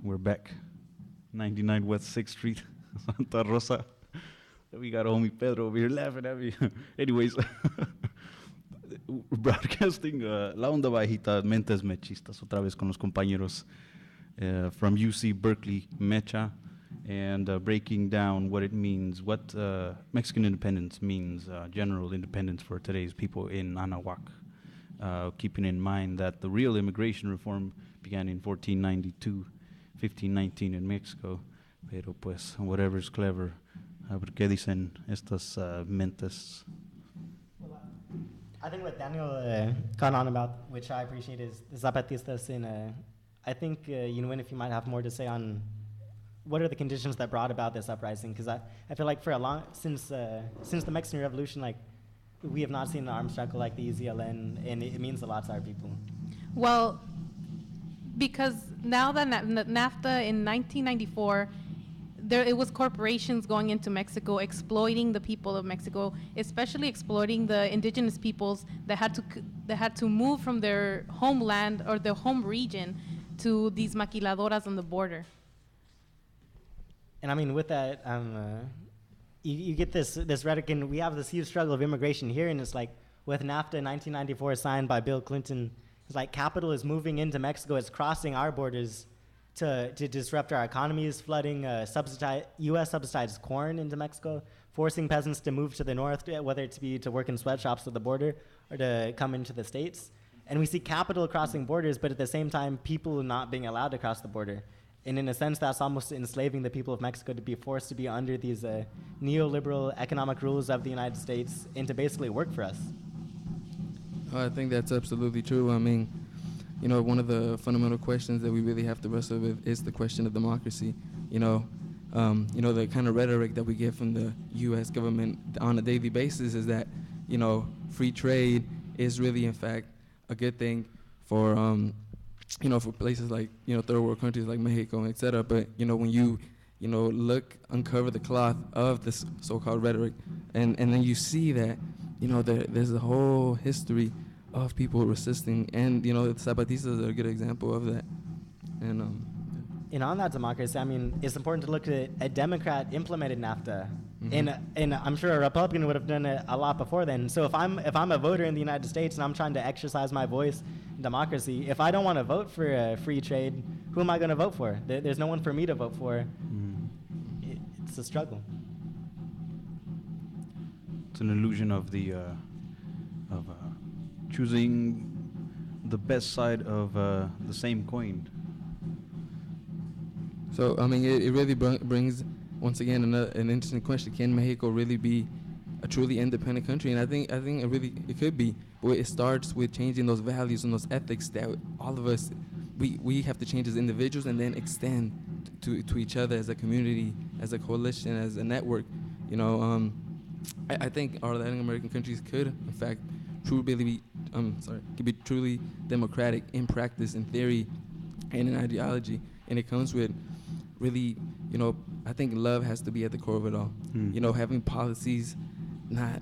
We're back. 99 West 6th Street, Santa Rosa. We got homie Pedro over here laughing at me. Anyways, broadcasting La Onda Bajita, Mentes Mechistas, otra vez con los compañeros from UC Berkeley, Mecha, and breaking down what it means, what Mexican independence means, general independence for today's people in Anahuac, keeping in mind that the real immigration reform began in 1492, 1519 in Mexico, pero pues whatever's clever. A ver qué dicen estas mentes. I think what Daniel got on about, which I appreciate, is the Zapatistas. I think if you might have more to say on what are the conditions that brought about this uprising, because I feel like for a long since the Mexican Revolution, like we have not seen an armed struggle like the EZLN, and it means a lot to our people. Well, because now that NAFTA in 1994, it was corporations going into Mexico, exploiting the people of Mexico, especially exploiting the indigenous peoples that had to move from their homeland or their home region to these maquiladoras on the border. And I mean, with that, you get this rhetoric, and we have this huge struggle of immigration here, and it's like with NAFTA in 1994 signed by Bill Clinton, it's like capital is moving into Mexico, it's crossing our borders to disrupt our economies, flooding U.S. subsidized corn into Mexico, forcing peasants to move to the north, whether it be to work in sweatshops at the border or to come into the States. And we see capital crossing borders, but at the same time, people not being allowed to cross the border. And in a sense, that's almost enslaving the people of Mexico to be forced to be under these neoliberal economic rules of the United States and to basically work for us. I think that's absolutely true. I mean, one of the fundamental questions that we really have to wrestle with is the question of democracy. The kind of rhetoric that we get from the U.S. government on a daily basis is that, free trade is really, in fact, a good thing for, for places like, third world countries like Mexico, et cetera. But, when you, uncover the cloth of this so-called rhetoric, and then you see that, there's a whole history of people resisting, and the Zapatistas are a good example of that. And on that democracy, I mean, it's important to look at a Democrat implemented NAFTA, and I'm sure a Republican would have done it a lot before then. So if I'm a voter in the United States and I'm trying to exercise my voice in democracy, if I don't want to vote for free trade, who am I going to vote for? There's no one for me to vote for. It's a struggle. It's an illusion of choosing the best side of the same coin. So I mean, it really brings once again an interesting question: can Mexico really be a truly independent country? And I think it could be, but it starts with changing those values and those ethics that all of us we have to change as individuals and then extend to each other as a community, as a coalition, as a network. You know, I think our Latin American countries could, in fact, could be truly democratic in practice, in theory, and in ideology. And it comes with really, you know, I think love has to be at the core of it all. You know, having policies, not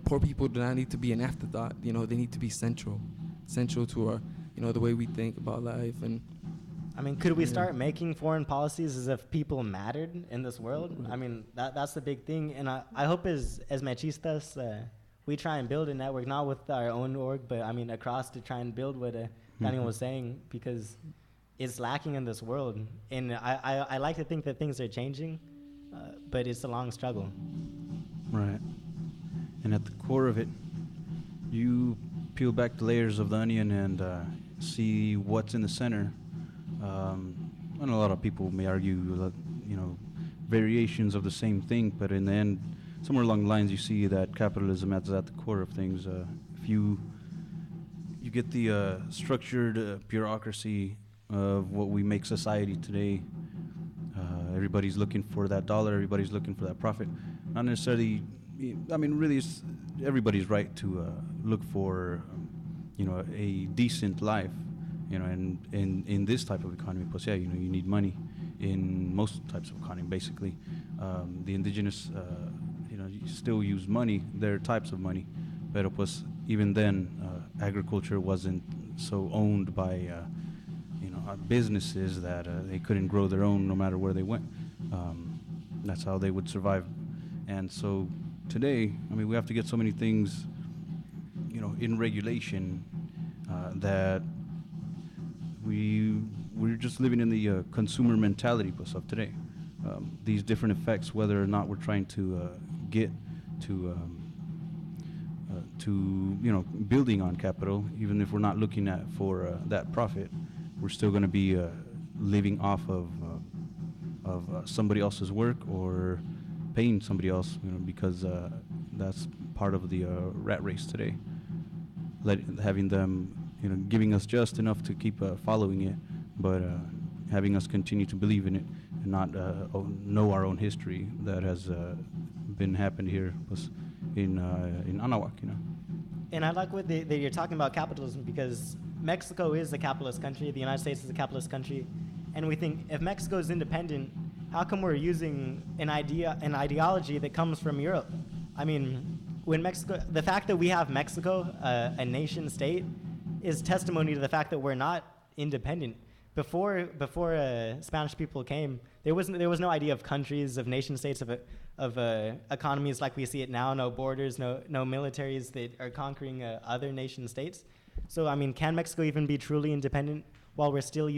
poor people do not need to be an afterthought. You know, they need to be central to our, you know, the way we think about life. And I mean, could we start making foreign policies as if people mattered in this world? I mean, that's the big thing. And I hope as machistas, we try and build a network, not with our own org, but I mean, across to try and build what Daniel was saying, because it's lacking in this world. And I like to think that things are changing, but it's a long struggle. Right. And at the core of it, you peel back the layers of the onion and see what's in the center. And a lot of people may argue that, you know, variations of the same thing, but in the end, somewhere along the lines, you see that capitalism is at the core of things. If you get the structured bureaucracy of what we make society today, everybody's looking for that dollar, everybody's looking for that profit. Not necessarily, I mean, really, everybody's right to look for, you know, a decent life. You know, and in this type of economy, pues, yeah, you know, you need money in most types of economy, basically. The indigenous, you know, you still use money, their types of money, but pues, even then, agriculture wasn't so owned by, you know, businesses that they couldn't grow their own no matter where they went. That's how they would survive. And so today, I mean, we have to get so many things, you know, in regulation that we're just living in the consumer mentality of today. These different effects, whether or not we're trying to get to you know, building on capital, even if we're not looking at for that profit, we're still going to be living off of somebody else's work or paying somebody else, you know, because that's part of the rat race today. Having them, you know, giving us just enough to keep following it, but having us continue to believe in it and not know our own history that has been happened here in Anahuac, you know. And I like what that you're talking about capitalism, because Mexico is a capitalist country, the United States is a capitalist country, and we think if Mexico is independent, how come we're using an ideology that comes from Europe? I mean, when Mexico, the fact that we have Mexico, a nation state, is testimony to the fact that we're not independent. Before Spanish people came, there was no idea of countries, of nation states, of economies like we see it now. No borders, no militaries that are conquering other nation states. So I mean, can Mexico even be truly independent while we're still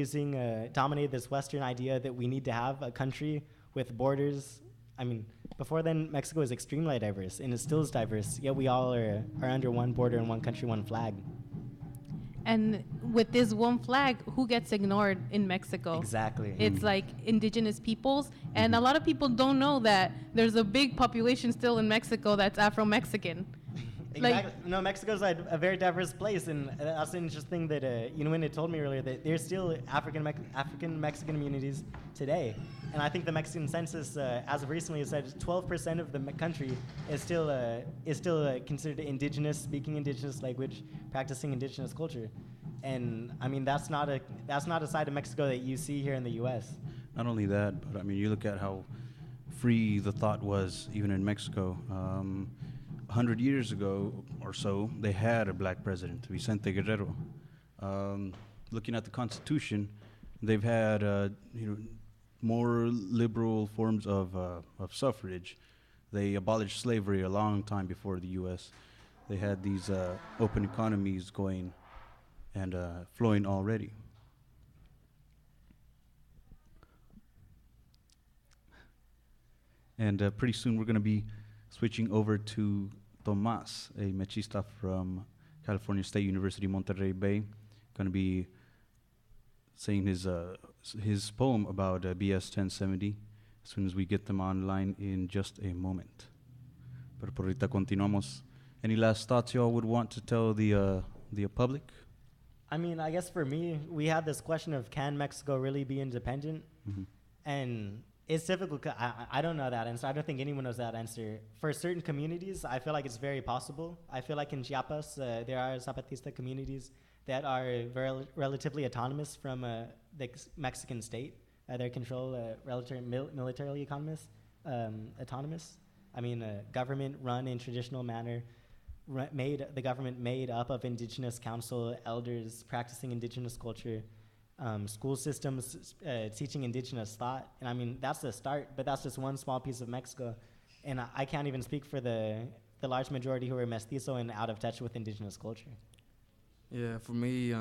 dominate this Western idea that we need to have a country with borders? I mean, before then, Mexico is extremely diverse, and it still is diverse. Yet we all are under one border and one country, one flag. And with this one flag, who gets ignored in Mexico? Exactly. It's like indigenous peoples. And a lot of people don't know that there's a big population still in Mexico that's Afro-Mexican. Exactly. No, Mexico's a very diverse place, and that's an interesting that you know, when they told me earlier that there's still African Mexican communities today, and I think the Mexican census, as of recently, said 12% of the country is still considered indigenous, speaking indigenous language, practicing indigenous culture, and I mean that's not a side of Mexico that you see here in the U.S. Not only that, but I mean, you look at how free the thought was even in Mexico. 100 years ago or so, they had a black president, Vicente Guerrero. Looking at the Constitution, they've had you know, more liberal forms of suffrage. They abolished slavery a long time before the U.S. They had these open economies going and flowing already. And pretty soon we're going to be switching over to Tomas, a machista from California State University, Monterey Bay, going to be saying his poem about BS 1070 as soon as we get them online in just a moment. Pero por ahorita continuamos. Any last thoughts y'all would want to tell the public? I mean, I guess for me, we had this question of can Mexico really be independent? And it's difficult 'cause I don't know that answer. I don't think anyone knows that answer. For certain communities, I feel like it's very possible. I feel like in Chiapas, there are Zapatista communities that are relatively autonomous from the Mexican state. Their control, militarily autonomous. I mean, government run in traditional manner, the government made up of indigenous council elders practicing indigenous culture, school systems teaching indigenous thought. And I mean, that's the start, but that's just one small piece of Mexico. And I can't even speak for the large majority who are mestizo and out of touch with indigenous culture. Yeah, for me,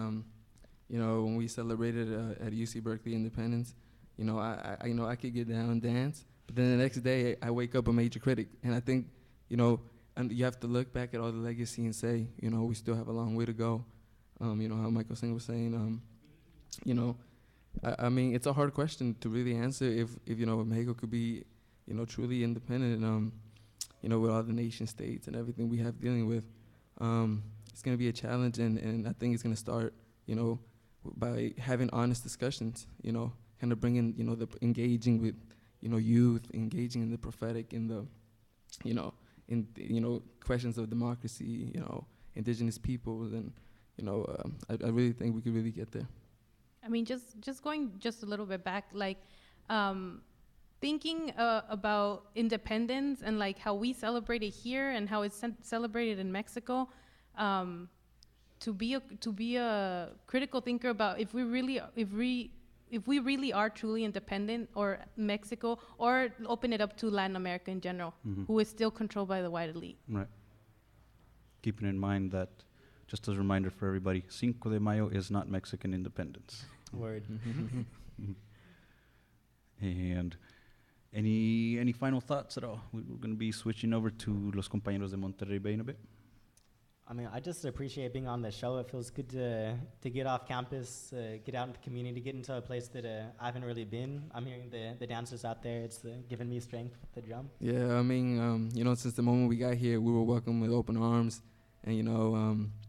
when we celebrated at UC Berkeley Independence, I could get down and dance, but then the next day I wake up a major critic, and I think, and you have to look back at all the legacy and say, we still have a long way to go. How Michael Singh was saying, I mean, it's a hard question to really answer if Mexico could be, truly independent, with all the nation states and everything we have dealing with. It's going to be a challenge, and I think it's going to start, by having honest discussions, kind of bringing, the engaging with, youth, engaging in the prophetic, in the, in questions of democracy, indigenous peoples, and, I really think we could really get there. I mean, just going just a little bit back, like thinking about independence and like how we celebrate it here and how it's celebrated in Mexico. To be a critical thinker about if we really are truly independent, or Mexico, or open it up to Latin America in general, who is still controlled by the white elite. Right. Keeping in mind that, just as a reminder for everybody, Cinco de Mayo is not Mexican independence. Word. And any final thoughts at all? We're going to be switching over to Los Compañeros de Monterrey Bay in a bit. I mean, I just appreciate being on the show. It feels good to get off campus, get out into the community, get into a place that I haven't really been. I'm hearing the dancers out there. It's giving me strength with the drum. Yeah, I mean, since the moment we got here, we were welcomed with open arms. And,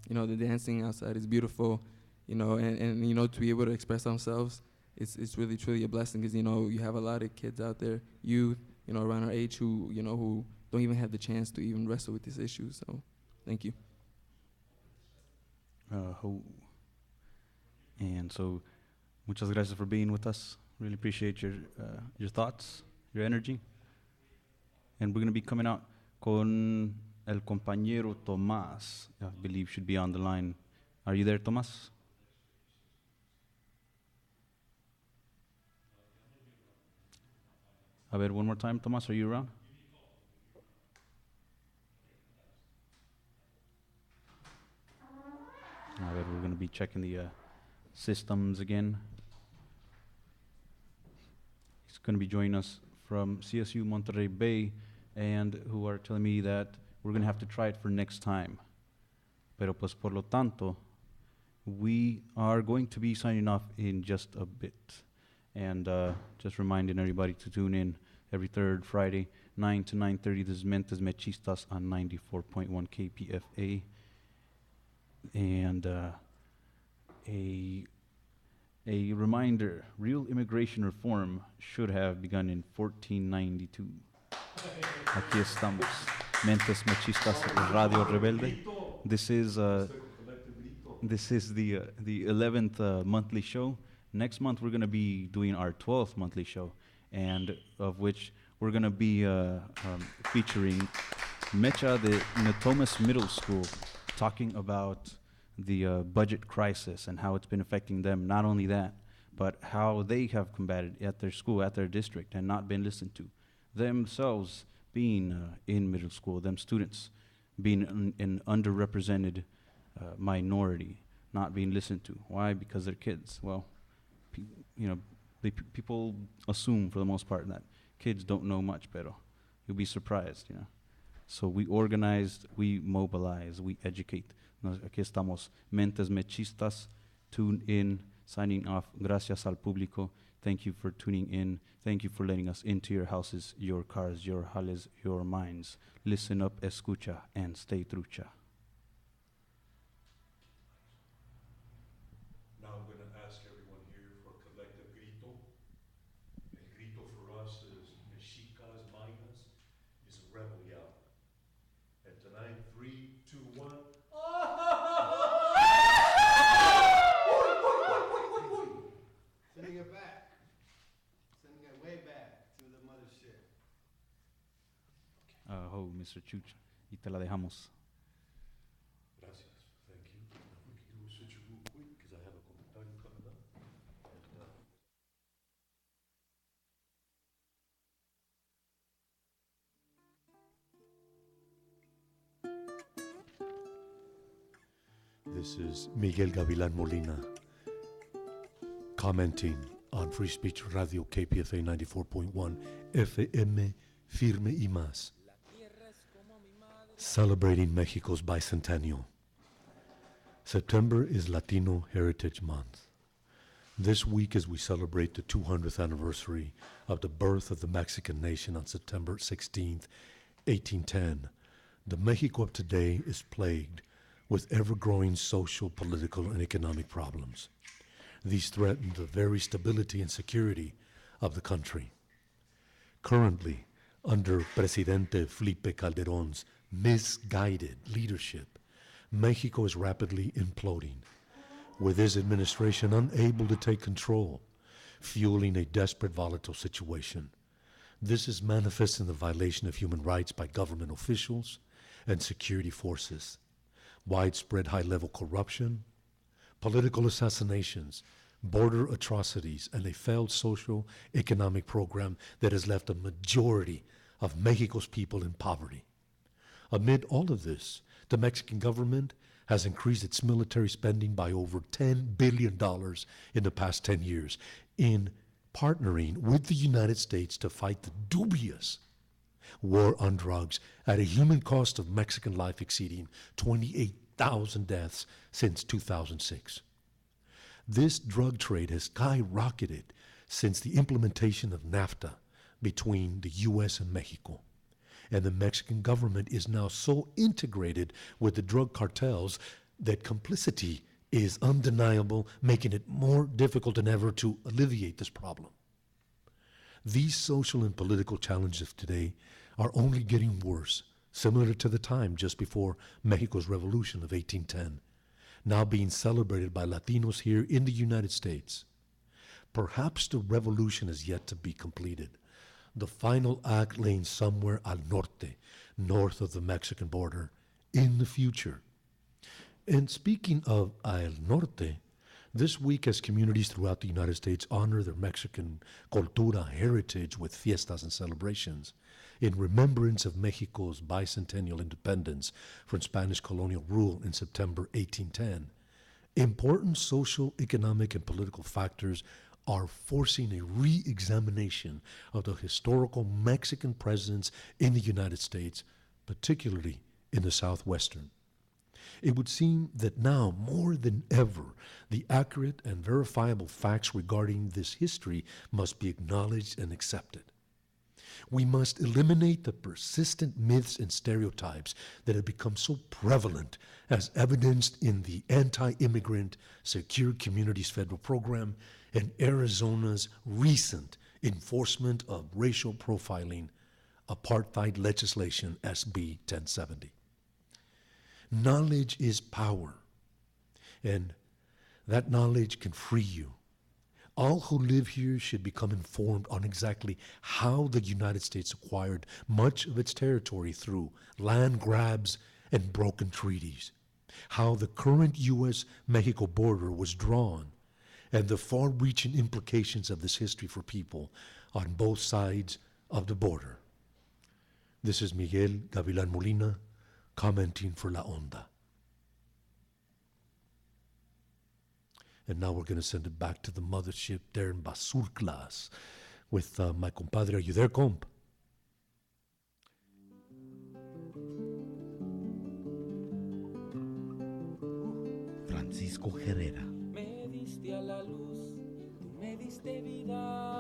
the dancing outside is beautiful, and to be able to express ourselves, it's really, truly a blessing because, you have a lot of kids out there, youth, around our age who don't even have the chance to even wrestle with these issues. So thank you. And so, muchas gracias for being with us. Really appreciate your thoughts, your energy. And we're going to be coming out con el compañero Tomás, I believe should be on the line. Are you there, Tomás? A ver, one more time, Tomás, are you around? We're going to be checking the systems again. He's going to be joining us from CSU Monterey Bay, and who are telling me that we're going to have to try it for next time. Pero pues por lo tanto, we are going to be signing off in just a bit. And just reminding everybody to tune in every third Friday, 9 to 9:30. This is Mentes Mechistas on 94.1 KPFA. And a reminder, real immigration reform should have begun in 1492. Aquí estamos, Mentes Machistas Radio Rebelde. This is the 11th monthly show. Next month we're going to be doing our 12th monthly show, and of which we're going to be featuring Mecha de Natomas Middle School, talking about the budget crisis and how it's been affecting them. Not only that, but how they have combated at their school, at their district, and not been listened to. Themselves being in middle school, them students being an underrepresented minority, not being listened to. Why? Because they're kids. Well, people assume for the most part that kids don't know much, pero you'll be surprised, So we organized, we mobilize, we educate Aquí estamos, Mentes Mechistas. Tune in, signing off. Gracias al público. Thank you for tuning in. Thank you for letting us into your houses, your cars, your halles, your minds. Listen up, escucha, and stay trucha. Now I'm going to ask everyone here for a collective grito. El grito for us is Mexicas, Mayas, is a rebel yell. And tonight, 3, 2, 1. Sending it back. Sending it way back to the mothership. Oh, Mr. Chuch, y te la dejamos. Gracias. Thank you. Now we can do a switch real quick because I have a comentario coming up. This is Miguel Gavilan Molina commenting on Free Speech Radio KPFA 94.1 FM Firme y Más, celebrating Mexico's bicentennial. September is Latino Heritage Month. This week, as we celebrate the 200th anniversary of the birth of the Mexican nation on September 16th, 1810, the Mexico of today is plagued with ever-growing social, political, and economic problems. These threaten the very stability and security of the country. Currently, under Presidente Felipe Calderón's misguided leadership, Mexico is rapidly imploding, with his administration unable to take control, fueling a desperate, volatile situation. This is manifest in the violation of human rights by government officials and security forces, widespread high-level corruption, political assassinations, border atrocities, and a failed social economic program that has left a majority of Mexico's people in poverty. Amid all of this, the Mexican government has increased its military spending by over $10 billion in the past 10 years in partnering with the United States to fight the dubious war on drugs at a human cost of Mexican life exceeding 28,000 deaths since 2006. This drug trade has skyrocketed since the implementation of NAFTA between the U.S. and Mexico. And the Mexican government is now so integrated with the drug cartels that complicity is undeniable, making it more difficult than ever to alleviate this problem. These social and political challenges of today are only getting worse, similar to the time just before Mexico's revolution of 1810, now being celebrated by Latinos here in the United States. Perhaps the revolution is yet to be completed. The final act laying somewhere al norte, north of the Mexican border, in the future. And speaking of al norte, this week as communities throughout the United States honor their Mexican cultura heritage with fiestas and celebrations, in remembrance of Mexico's bicentennial independence from Spanish colonial rule in September 1810, important social, economic, and political factors are forcing a re-examination of the historical Mexican presence in the United States, particularly in the Southwestern. It would seem that now, more than ever, the accurate and verifiable facts regarding this history must be acknowledged and accepted. We must eliminate the persistent myths and stereotypes that have become so prevalent, as evidenced in the anti-immigrant Secure Communities Federal Program and Arizona's recent enforcement of racial profiling apartheid legislation, SB 1070. Knowledge is power, and that knowledge can free you. All who live here should become informed on exactly how the United States acquired much of its territory through land grabs and broken treaties, how the current U.S.-Mexico border was drawn, and the far-reaching implications of this history for people on both sides of the border. This is Miguel Gavilan Molina commenting for La Onda. And now we're going to send it back to the mothership there in Basurclas with my compadre. Are you there, comp? Francisco Herrera. Me diste a la luz, tú me diste vida.